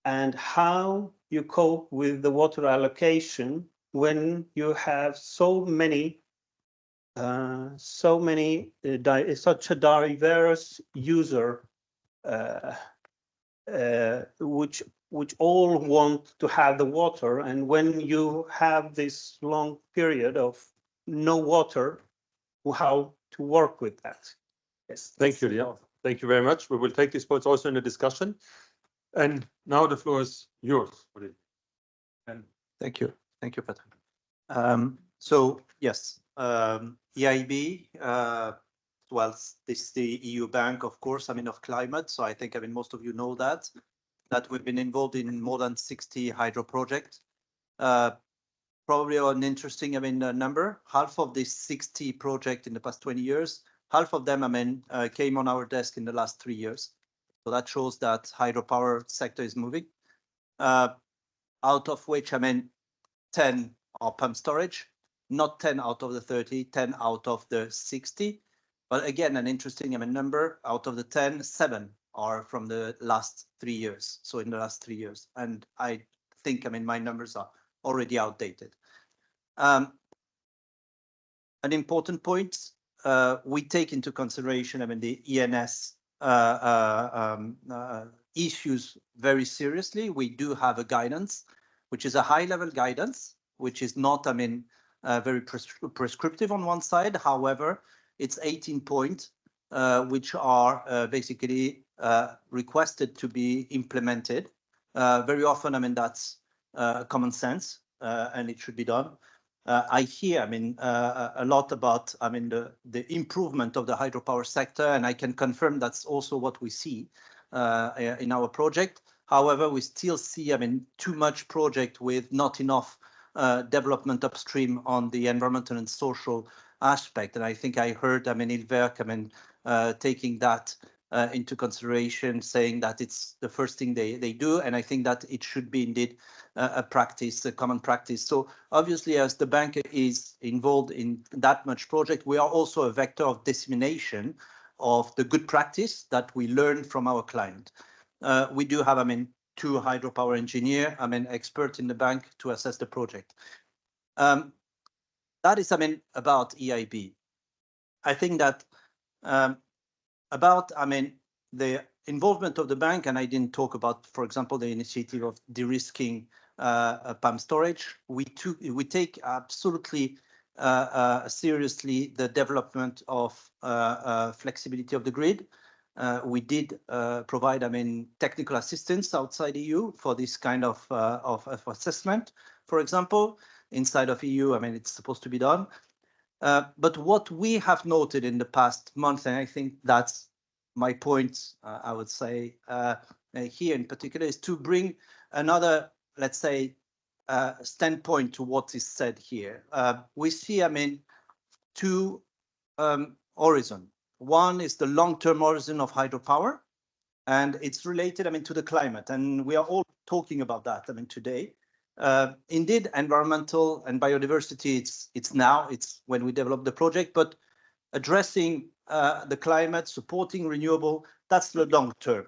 and how you cope with the water allocation when you have such a diverse user, which all want to have the water, and when you have this long period of no water, how to work with that? Yes. Thank you, Lia. Thank you very much. We will take these points also in the discussion. And now the floor is yours. Thank you. Thank you, Patrick. So yes, EIB, well, this is the EU bank, of course, of climate. So I think, most of you know that we've been involved in more than 60 hydro projects. Probably an interesting, number. Half of these 60 projects in the past 20 years, half of them, came on our desk in the last 3 years. So that shows that hydropower sector is moving. Out of which, 10 are pump storage, not 10 out of the 30, 10 out of the 60. But again, an interesting number. Out of the 10, 7 are from the last 3 years. So in the last 3 years. And I think, my numbers are already outdated. An important point, we take into consideration, the ENS issues very seriously. We do have a guidance, which is a high-level guidance, which is not, very prescriptive on one side. However, it's 18 points, which are basically requested to be implemented. Very often, that's common sense, and it should be done. I hear, a lot about, the improvement of the hydropower sector, and I can confirm that's also what we see in our project. However, we still see, too much project with not enough development upstream on the environmental and social aspect. And I think I heard, Ilverk, taking that into consideration, saying that it's the first thing they do. And I think that it should be indeed a practice, a common practice. So obviously, as the bank is involved in that much project, we are also a vector of dissemination of the good practice that we learn from our client. We do have, 2 hydropower engineer, expert in the bank to assess the project. That is, about EIB. I think that about, the involvement of the bank, and I didn't talk about, for example, the initiative of de-risking pump storage. We take absolutely seriously the development of flexibility of the grid. We did provide, technical assistance outside EU for this kind of assessment. For example, inside of EU, it's supposed to be done. But what we have noted in the past month, and I think that's my point, I would say, here in particular, is to bring another, let's say, standpoint to what is said here. We see, 2 horizons. One is the long-term horizon of hydropower, and it's related, to the climate. And we are all talking about that, today. Indeed, environmental and biodiversity, it's when we develop the project, but addressing the climate, supporting renewable, that's the long term.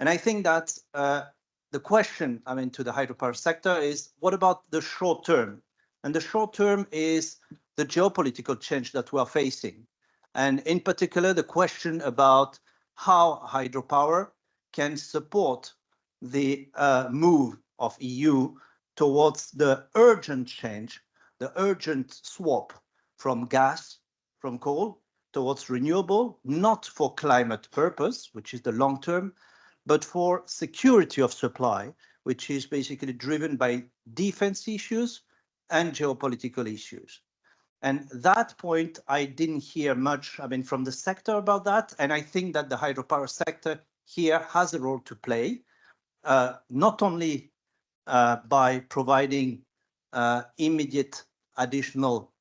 And I think that the question, to the hydropower sector is, what about the short term? And the short term is the geopolitical change that we are facing. And in particular, the question about how hydropower can support the move of EU towards the urgent change, the urgent swap from gas, from coal, towards renewable, not for climate purpose, which is the long term, but for security of supply, which is basically driven by defense issues and geopolitical issues. And that point, I didn't hear much, from the sector about that. And I think that the hydropower sector here has a role to play, not only by providing immediate additional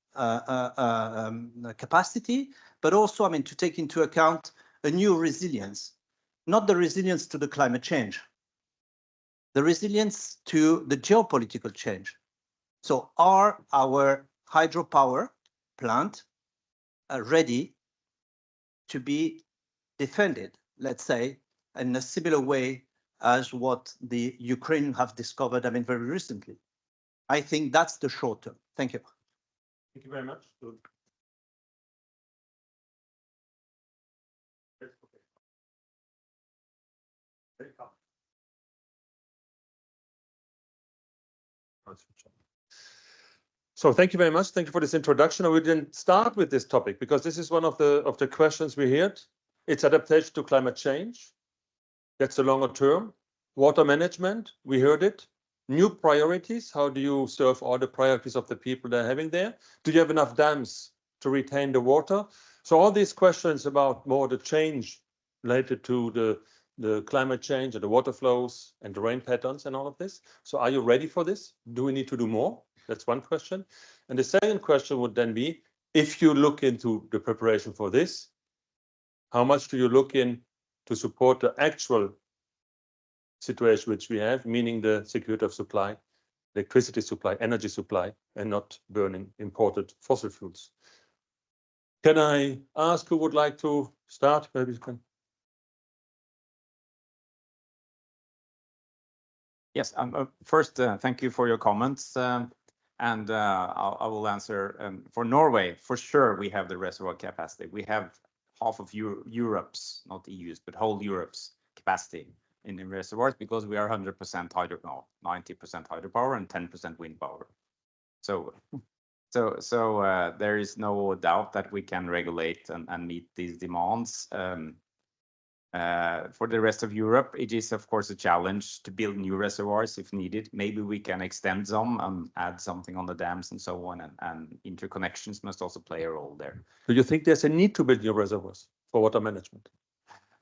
capacity, but also, to take into account a new resilience, not the resilience to the climate change, the resilience to the geopolitical change. So are our hydropower plant ready to be defended, let's say, in a similar way as what the Ukraine have discovered, very recently? I think that's the short term. Thank you. Thank you very much. So thank you very much. Thank you for this introduction. We didn't start with this topic because this is one of the questions we heard. It's adaptation to climate change. That's the longer term. Water management, we heard it. New priorities. How do you serve all the priorities of the people they're having there? Do you have enough dams to retain the water? So all these questions about more the change related to the climate change and the water flows and the rain patterns and all of this. So are you ready for this? Do we need to do more? That's one question. And the second question would then be, if you look into the preparation for this, how much do you look in to support the actual situation which we have, meaning the security of supply, electricity supply, energy supply, and not burning imported fossil fuels? Can I ask who would like to start? Maybe you can. Yes, first, thank you for your comments. And I will answer. For Norway, for sure, we have the reservoir capacity. We have half of Europe's, not EU's, but whole Europe's capacity in the reservoirs because we are 100% hydro, no, 90% hydropower and 10% wind power. So there is no doubt that we can regulate and meet these demands. For the rest of Europe, it is, of course, a challenge to build new reservoirs if needed. Maybe we can extend some and add something on the dams and so on, and interconnections must also play a role there. Do you think there's a need to build new reservoirs for water management?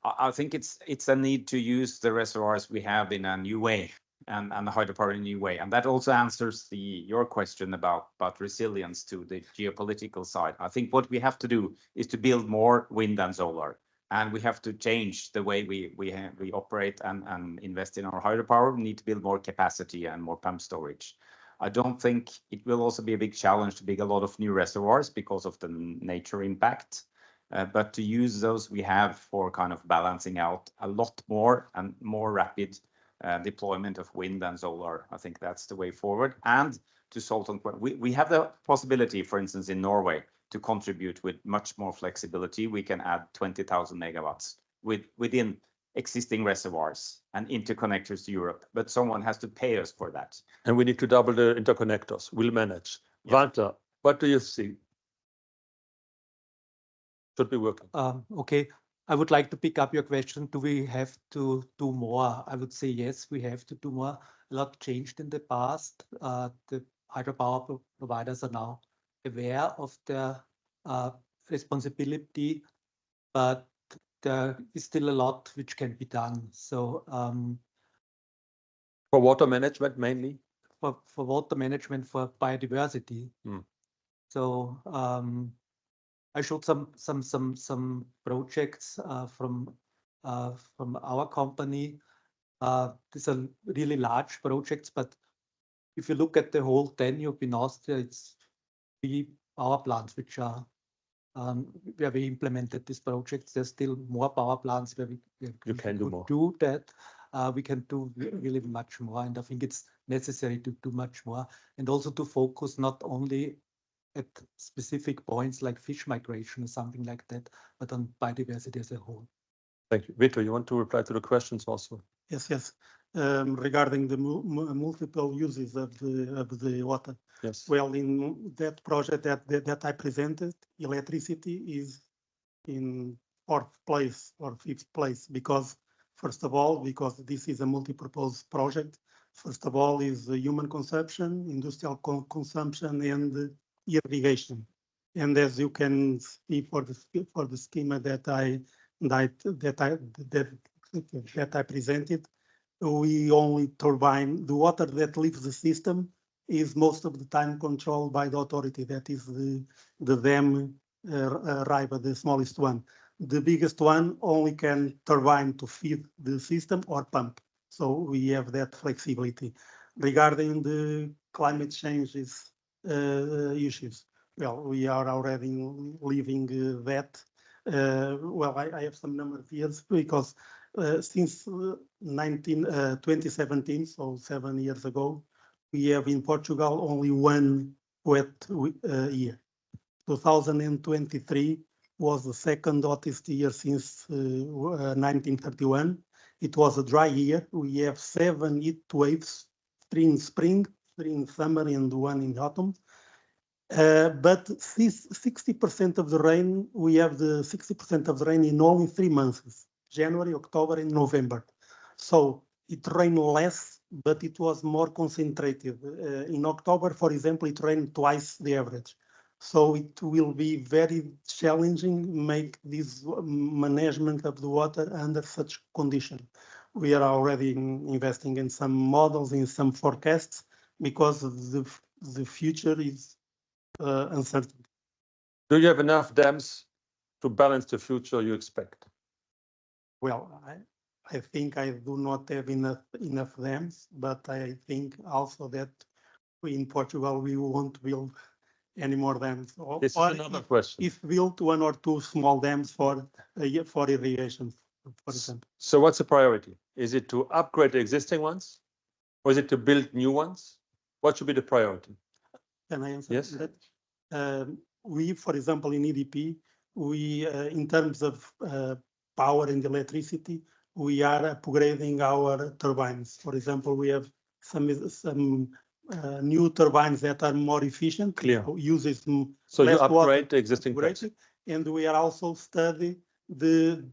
I think it's a need to use the reservoirs we have in a new way. and hydropower in a new way. And that also answers your question about resilience to the geopolitical side. I think what we have to do is to build more wind and solar, and we have to change the way we operate and invest in our hydropower. We need to build more capacity and more pump storage. I don't think it will also be a big challenge to build a lot of new reservoirs because of the nature impact. But to use those we have for kind of balancing out a lot more and more rapid deployment of wind and solar. I think that's the way forward. And to solve on, we have the possibility, for instance, in Norway, to contribute with much more flexibility. We can add 20,000 megawatts within existing reservoirs and interconnectors to Europe, but someone has to pay us for that. And we need to double the interconnectors. We'll manage. Yeah. Walter, what do you see? Should be working. Okay, I would like to pick up your question. Do we have to do more? I would say yes, we have to do more. A lot changed in the past. The hydropower providers are now aware of their responsibility, but there is still a lot which can be done. So For water management mainly? for water management, for biodiversity. Mm. So I showed some projects from our company. These are really large projects, but if you look at the whole Danube in Austria, it's 3 power plants which are where we implemented these projects. There's still more power plants where we can do could more. do that. We can do really much more, and I think it's necessary to do much more, and also to focus not only at specific points like fish migration or something like that, but on biodiversity as a whole. Thank you. Vito, you want to reply to the questions also? Yes. Regarding the multiple uses of the water. Yes. Well, in that project that I presented, electricity is in 4th place or 5th place because, first of all, because this is a multi-purpose project. First of all, is human consumption, industrial consumption, and irrigation. And as you can see for the schema that I presented, we only turbine the water that leaves the system is most of the time controlled by the authority. That is the dam Raiva, the smallest one. The biggest one only can turbine to feed the system or pump. So we have that flexibility. Regarding the climate changes issues, well, we are already living that. Well, I have some number of years because since 2017, so 7 years ago, we have in Portugal only one wet year. 2023 was the second hottest year since 1931. It was a dry year. We have 7 heat waves, 3 in spring, 3 in summer, and 1 in autumn. But 60% of the rain, we have the 60% of the rain in only 3 months, January, October, and November. So it rained less, but it was more concentrated. In October, for example, it rained twice the average. So it will be very challenging make this management of the water under such condition. We are already investing in some models, in some forecasts, because the future is uncertain. Do you have enough dams to balance the future you expect? Well, I think I do not have enough dams, but I think also that in Portugal we won't build any more dams. This is another question. If built 1 or 2 small dams for irrigation, for example. So what's the priority? Is it to upgrade the existing ones, or is it to build new ones? What should be the priority? Can I answer Yes. that? We, for example, in EDP, we, in terms of power and electricity, we are upgrading our turbines. For example, we have some new turbines that are more efficient. Clear. Uses So you less water. upgrade the existing plants. And we are also studying the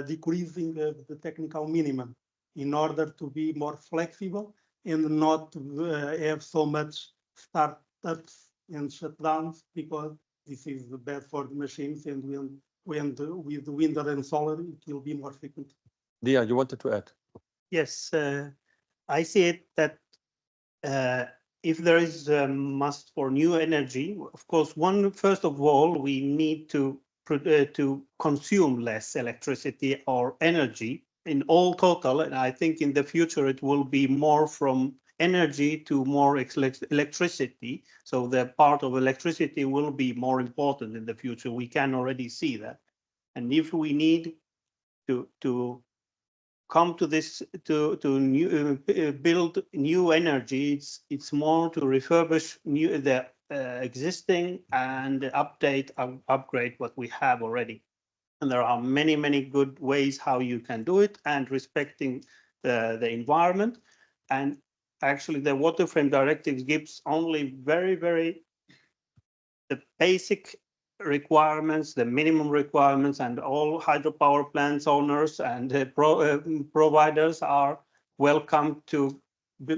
decreasing of the technical minimum in order to be more flexible and not have so much startups and shutdowns, because this is bad for the machines, and with wind and solar, it will be more frequent. Dia, you wanted to add? Yes, I see it that if there is a must for new energy, of course, first of all, we need to consume less electricity or energy in all total. And I think in the future it will be more from energy to more electricity. So the part of electricity will be more important in the future. We can already see that. And if we need to come to this to new build new energy, it's more to refurbish the existing and update upgrade what we have already. And there are many good ways how you can do it, and respecting the environment. And actually the water frame directives gives only very the basic requirements, the minimum requirements, and all hydropower plants owners and providers are welcome to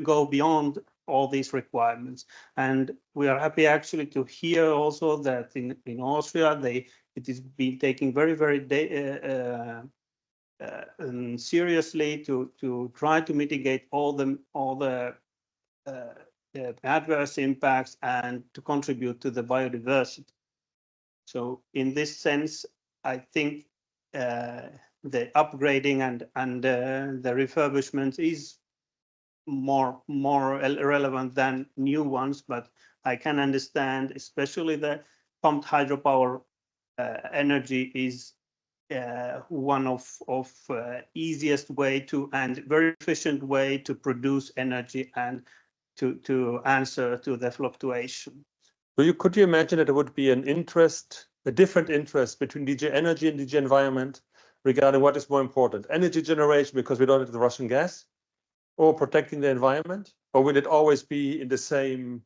go beyond all these requirements. And we are happy actually to hear also that in Austria, it is being taken very seriously to try to mitigate all the adverse impacts and to contribute to the biodiversity. So in this sense, I think the upgrading and the refurbishment is more relevant than new ones, but I can understand, especially the pumped hydropower energy is one of easiest way to and very efficient way to produce energy and to answer to the fluctuation. So could you imagine that there would be a different interest between DG Energy and DG Environment regarding what is more important, energy generation because we don't have the Russian gas, or protecting the environment, or will it always be in the same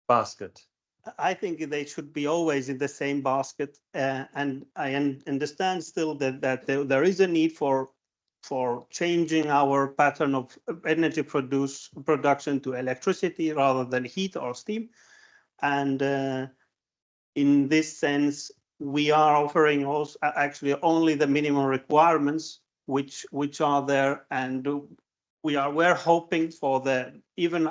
basket? I think they should be always in the same basket, and I understand still that there is a need for changing our pattern of energy production to electricity rather than heat or steam. And in this sense, we are offering also actually only the minimum requirements which are there, and we're hoping for the even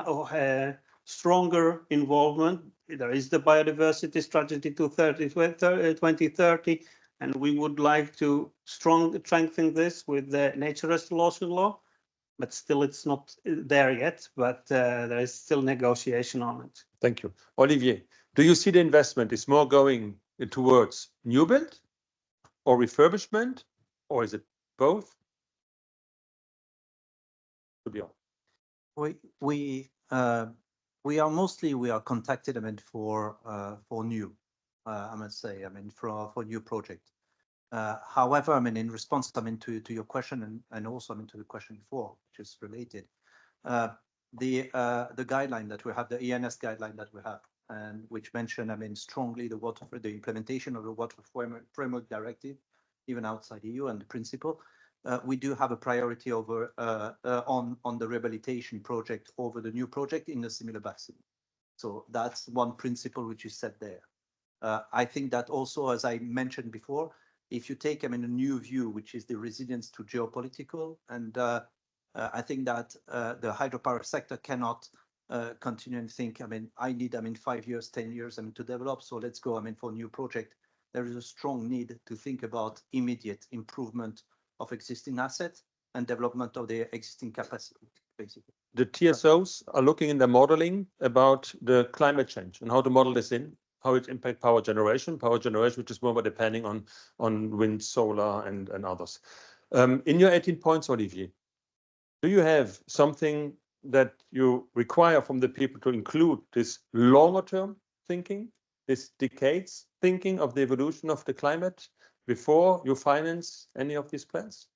stronger involvement. There is the biodiversity strategy to 2030, and we would like to strengthen this with the nature restoration law, but still it's not there yet, but there is still negotiation on it. Thank you. Olivier, do you see the investment is more going towards new build or refurbishment, or is it both? To be honest. We are mostly contacted, I mean, for new, I must say, I mean, for new project. However, I mean, in response, I mean, to your question and also, I mean, to the question before, which is related, the guideline that we have, the ENS guideline that we have, and which mention, I mean, strongly the implementation of the water framework directive, even outside EU, and the principle. We do have a priority over on the rehabilitation project over the new project in a similar basin. So that's one principle which is set there. I think that also, as I mentioned before, if you take, I mean, a new view, which is the resilience to geopolitical, and I think that the hydropower sector cannot continue and think, I mean, I need, I mean, 5 years, 10 years, I mean, to develop. So let's go, I mean, for a new project. There is a strong need to think about immediate improvement of existing assets and development of the existing capacity, basically. The TSOs are looking in the modeling about the climate change and how to model this in, how it impacts power generation, which is more depending on wind, solar, and others. In your 18 points, Olivier, do you have something that you require from the people to include this longer term thinking, this decades thinking of the evolution of the climate before you finance any of these plans?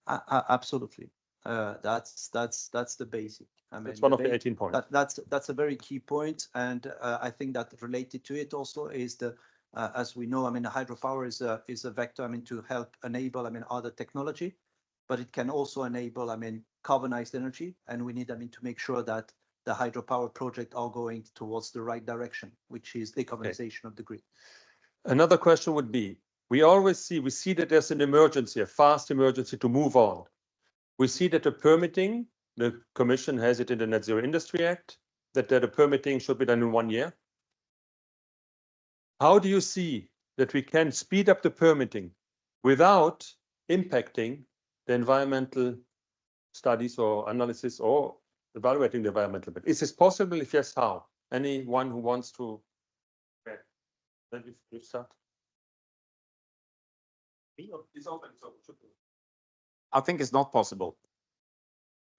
Absolutely. That's the basic. I mean, it's one of the 18 points. That's a very key point, and I think that related to it also is the as we know, I mean, hydropower is a vector, I mean, to help enable, I mean, other technology, but it can also enable, I mean, carbonized energy, and we need, I mean, to make sure that the hydropower project are going towards the right direction, which is decarbonization of the grid. Another question would be, we see that there's an emergency, a fast emergency to move on. We see that the permitting the Commission has it in the Net Zero Industry Act, that the permitting should be done in 1 year. How do you see that we can speed up the permitting without impacting the environmental studies or analysis or evaluating the environmental impact? Is this possible? If yes, how? Anyone who wants to? Then we start. It's open, so it should be. I think it's not possible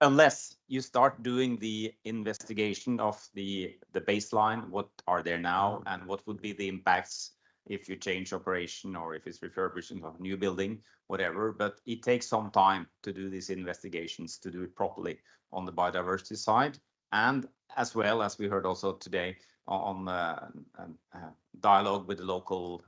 unless you start doing the investigation of the baseline, what are there now, and what would be the impacts if you change operation or if it's refurbishing of a new building, whatever. But it takes some time to do these investigations, to do it properly on the biodiversity side, and as well as we heard also today on dialogue with the local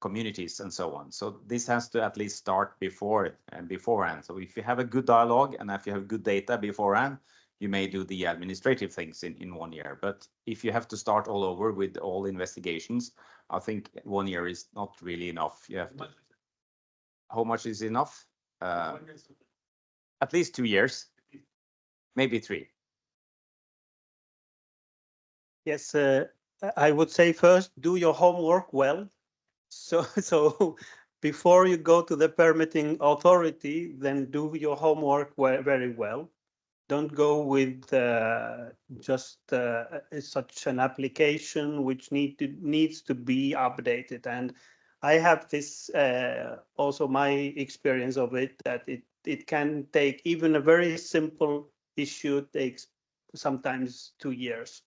communities and so on. So this has to at least start beforehand. So if you have a good dialogue and if you have good data beforehand, you may do the administrative things in 1 year. But if you have to start all over with all investigations, I think 1 year is not really enough. You have to. How much is enough? At least 2 years, maybe 3. Yes, I would say first, do your homework well. So before you go to the permitting authority, then do your homework very well. Don't go with just such an application which needs to be updated. And I have this also my experience of it, that it can take, even a very simple issue takes sometimes 2 years.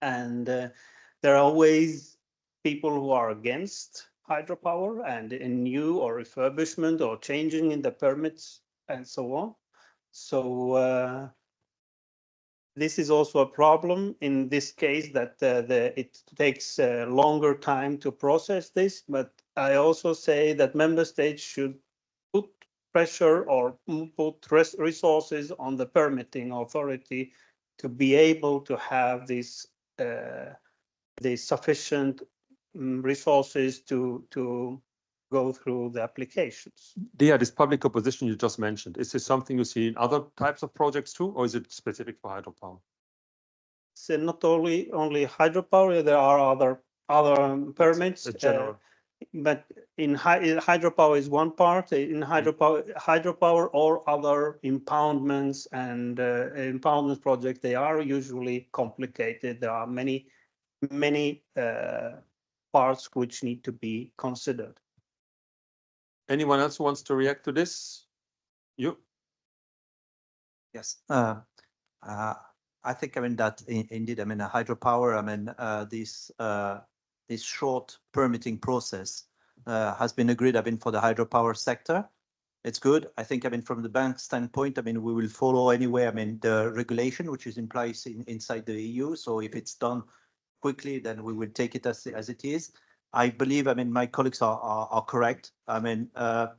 And there are always people who are against hydropower and in new or refurbishment or changing in the permits and so on. So this is also a problem in this case, that it takes a longer time to process this. But I also say that member states should put pressure or put resources on the permitting authority to be able to have this the sufficient resources to go through the applications. Yeah, this public opposition you just mentioned, is this something you see in other types of projects too, or is it specific for hydropower? So not only hydropower, there are other permits. But in hydropower is one part. In hydropower or other impoundments and impoundment projects, they are usually complicated. There are many parts which need to be considered. Anyone else who wants to react to this? You? Yes. I think, that indeed, a hydropower, this short permitting process has been agreed, for the hydropower sector. It's good. I think, from the bank standpoint, we will follow anyway, the regulation which is in place inside the EU. So if it's done quickly, then we will take it as it is. I believe, my colleagues are correct.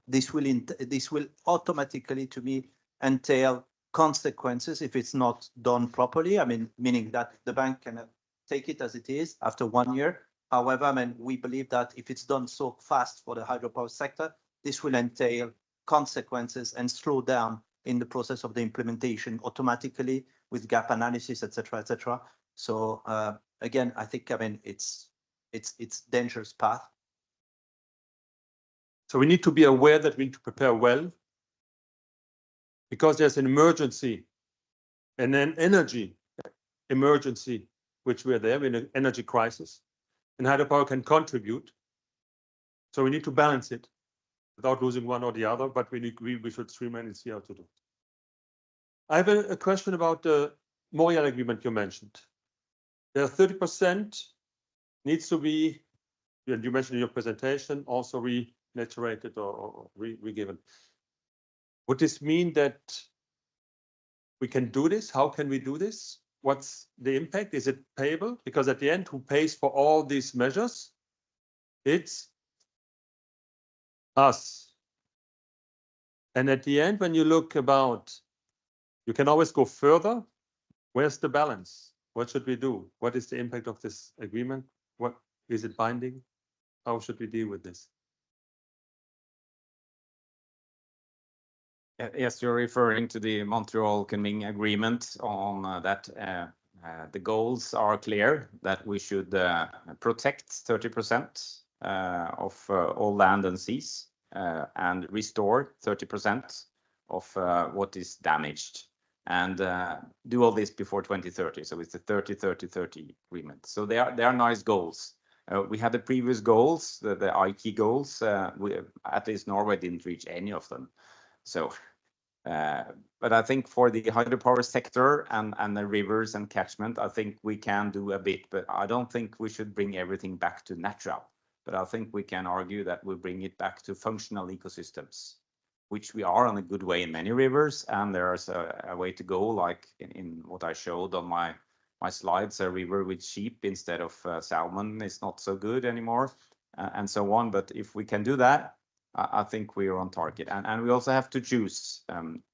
This will automatically, to me, entail consequences if it's not done properly. Meaning that the bank can take it as it is after 1 year. However, we believe that if it's done so fast for the hydropower sector, this will entail consequences and slow down in the process of the implementation automatically with gap analysis, etc., etc. So again, I think, it's dangerous path. So we need to be aware that we need to prepare well, because there's an emergency and an energy emergency, which we're there in an energy crisis, and hydropower can contribute. So we need to balance it without losing one or the other, but we should streamline and see how to do. I have a question about the Montreal agreement you mentioned. There are 30% needs to be, and you mentioned in your presentation, also renaturated or re-given. Would this mean that we can do this? How can we do this? What's the impact? Is it payable? Because at the end, who pays for all these measures? It's us. And at the end, when you look about, you can always go further. Where's the balance? What should we do? What is the impact of this agreement? What is it binding? How should we deal with this? Yes, you're referring to the Montreal Kunming Agreement on that. The goals are clear that we should protect 30% of all land and seas and restore 30% of what is damaged, and do all this before 2030. So it's a 30-30-30 agreement. So they are nice goals. We had the previous goals, the IKEA goals. At least Norway didn't reach any of them. So, but I think for the hydropower sector and the rivers and catchment, I think we can do a bit, but I don't think we should bring everything back to natural. But I think we can argue that we bring it back to functional ecosystems, which we are on a good way in many rivers. And there's a way to go, like in what I showed on my slides, a river with sheep instead of salmon is not so good anymore, and so on. But if we can do that, I think we are on target. And we also have to choose.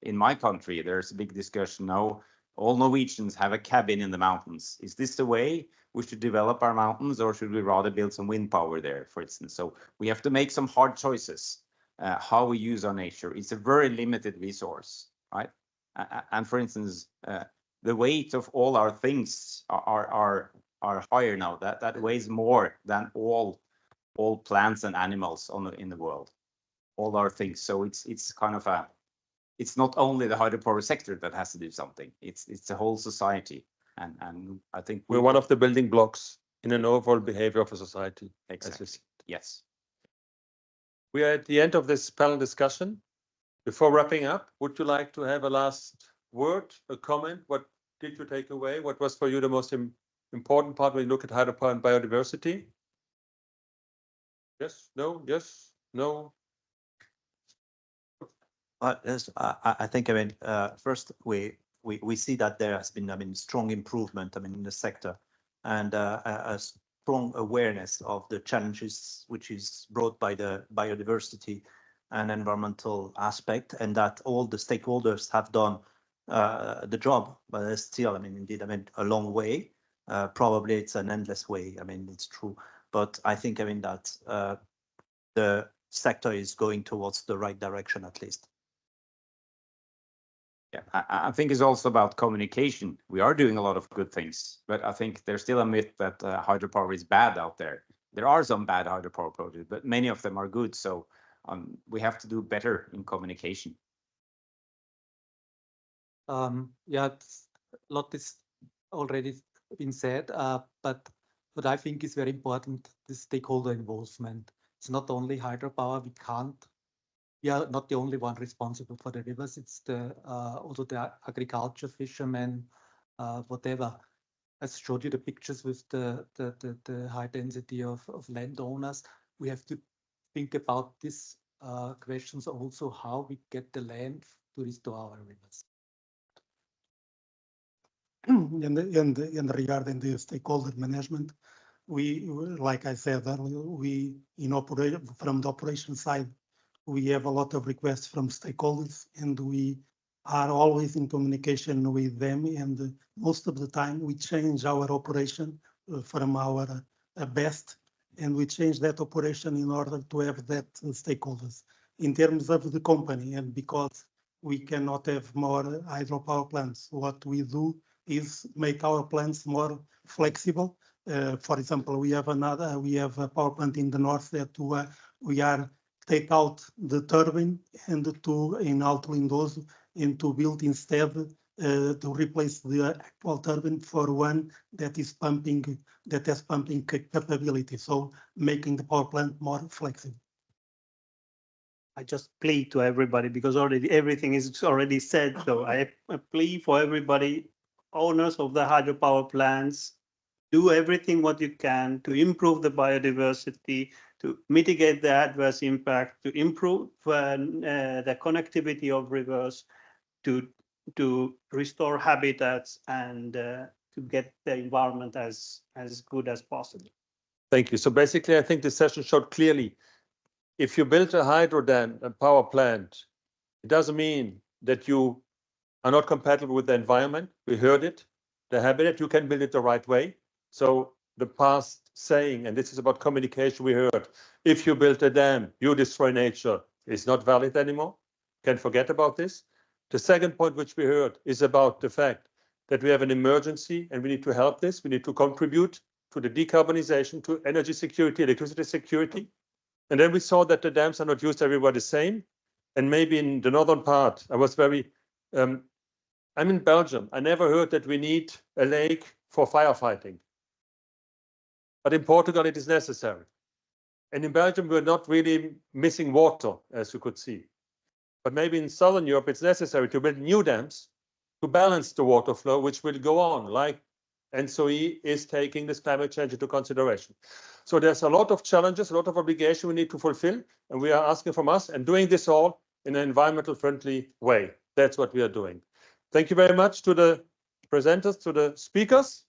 In my country, there's a big discussion now. All Norwegians have a cabin in the mountains. Is this the way we should develop our mountains, or should we rather build some wind power there, for instance? So we have to make some hard choices. How we use our nature. It's a very limited resource, right? And for instance, the weight of all our things are higher now. That weighs more than all plants and animals in the world. All our things. So it's kind of it's not only the hydropower sector that has to do something. It's the whole society. And I think we're one of the building blocks in an overall behavior of a society. Exactly. Yes. We are at the end of this panel discussion. Before wrapping up, would you like to have a last word, a comment? What did you take away? What was for you the most important part when you look at hydropower and biodiversity? Yes, no, yes, no. Yes, I think, I mean, first we see that there has been, I mean, strong improvement, I mean, in the sector, and a strong awareness of the challenges which is brought by the biodiversity and environmental aspect, and that all the stakeholders have done the job, but there's still, I mean, indeed, I mean, a long way. Probably it's an endless way. I mean, it's true, but I think, I mean, that the sector is going towards the right direction, at least. Yeah, I think it's also about communication. We are doing a lot of good things, but I think there's still a myth that hydropower is bad out there. There are some bad hydropower projects, but many of them are good. So we have to do better in communication. Yeah, a lot is already been said, but what I think is very important, the stakeholder involvement. It's not only hydropower. We are not the only one responsible for the rivers. It's also the agriculture, fishermen, whatever. I showed you the pictures with the high density of landowners. We have to think about these questions also, how we get the land to restore our rivers. And regarding the stakeholder management, we, like I said earlier, from the operation side, we have a lot of requests from stakeholders, and we are always in communication with them. And most of the time, we change our operation from our best, and we change that operation in order to have that stakeholders in terms of the company. And because we cannot have more hydropower plants, what we do is make our plants more flexible. For example, we have a power plant in the north that we are take out the turbine and in Alto Lindoso, and to build instead to replace the actual turbine for one that has pumping capability. So making the power plant more flexible. I just plead to everybody, because already everything is already said. So I plea for everybody, owners of the hydropower plants, do everything what you can to improve the biodiversity, to mitigate the adverse impact, to improve the connectivity of rivers, to restore habitats, and to get the environment as good as possible. Thank you. So basically, I think the session showed clearly, if you build a hydro dam, a power plant, it doesn't mean that you are not compatible with the environment. We heard it, the habitat, you can build it the right way. So the past saying, and this is about communication, we heard, if you build a dam, you destroy nature, is not valid anymore. can forget about this. The second point which we heard is about the fact that we have an emergency and we need to help this. We need to contribute to the decarbonization, to energy security, electricity security. And then we saw that the dams are not used everywhere the same. And maybe in the northern part, I was very, I'm in Belgium. I never heard that we need a lake for firefighting. But in Portugal, it is necessary. And in Belgium, we're not really missing water, as you could see. But maybe in Southern Europe, it's necessary to build new dams to balance the water flow, which will go on, like NSOE is taking this climate change into consideration. So there's a lot of challenges, a lot of obligation we need to fulfill, and we are asking from us and doing this all in an environmental friendly way. That's what we are doing. Thank you very much to the presenters, to the speakers.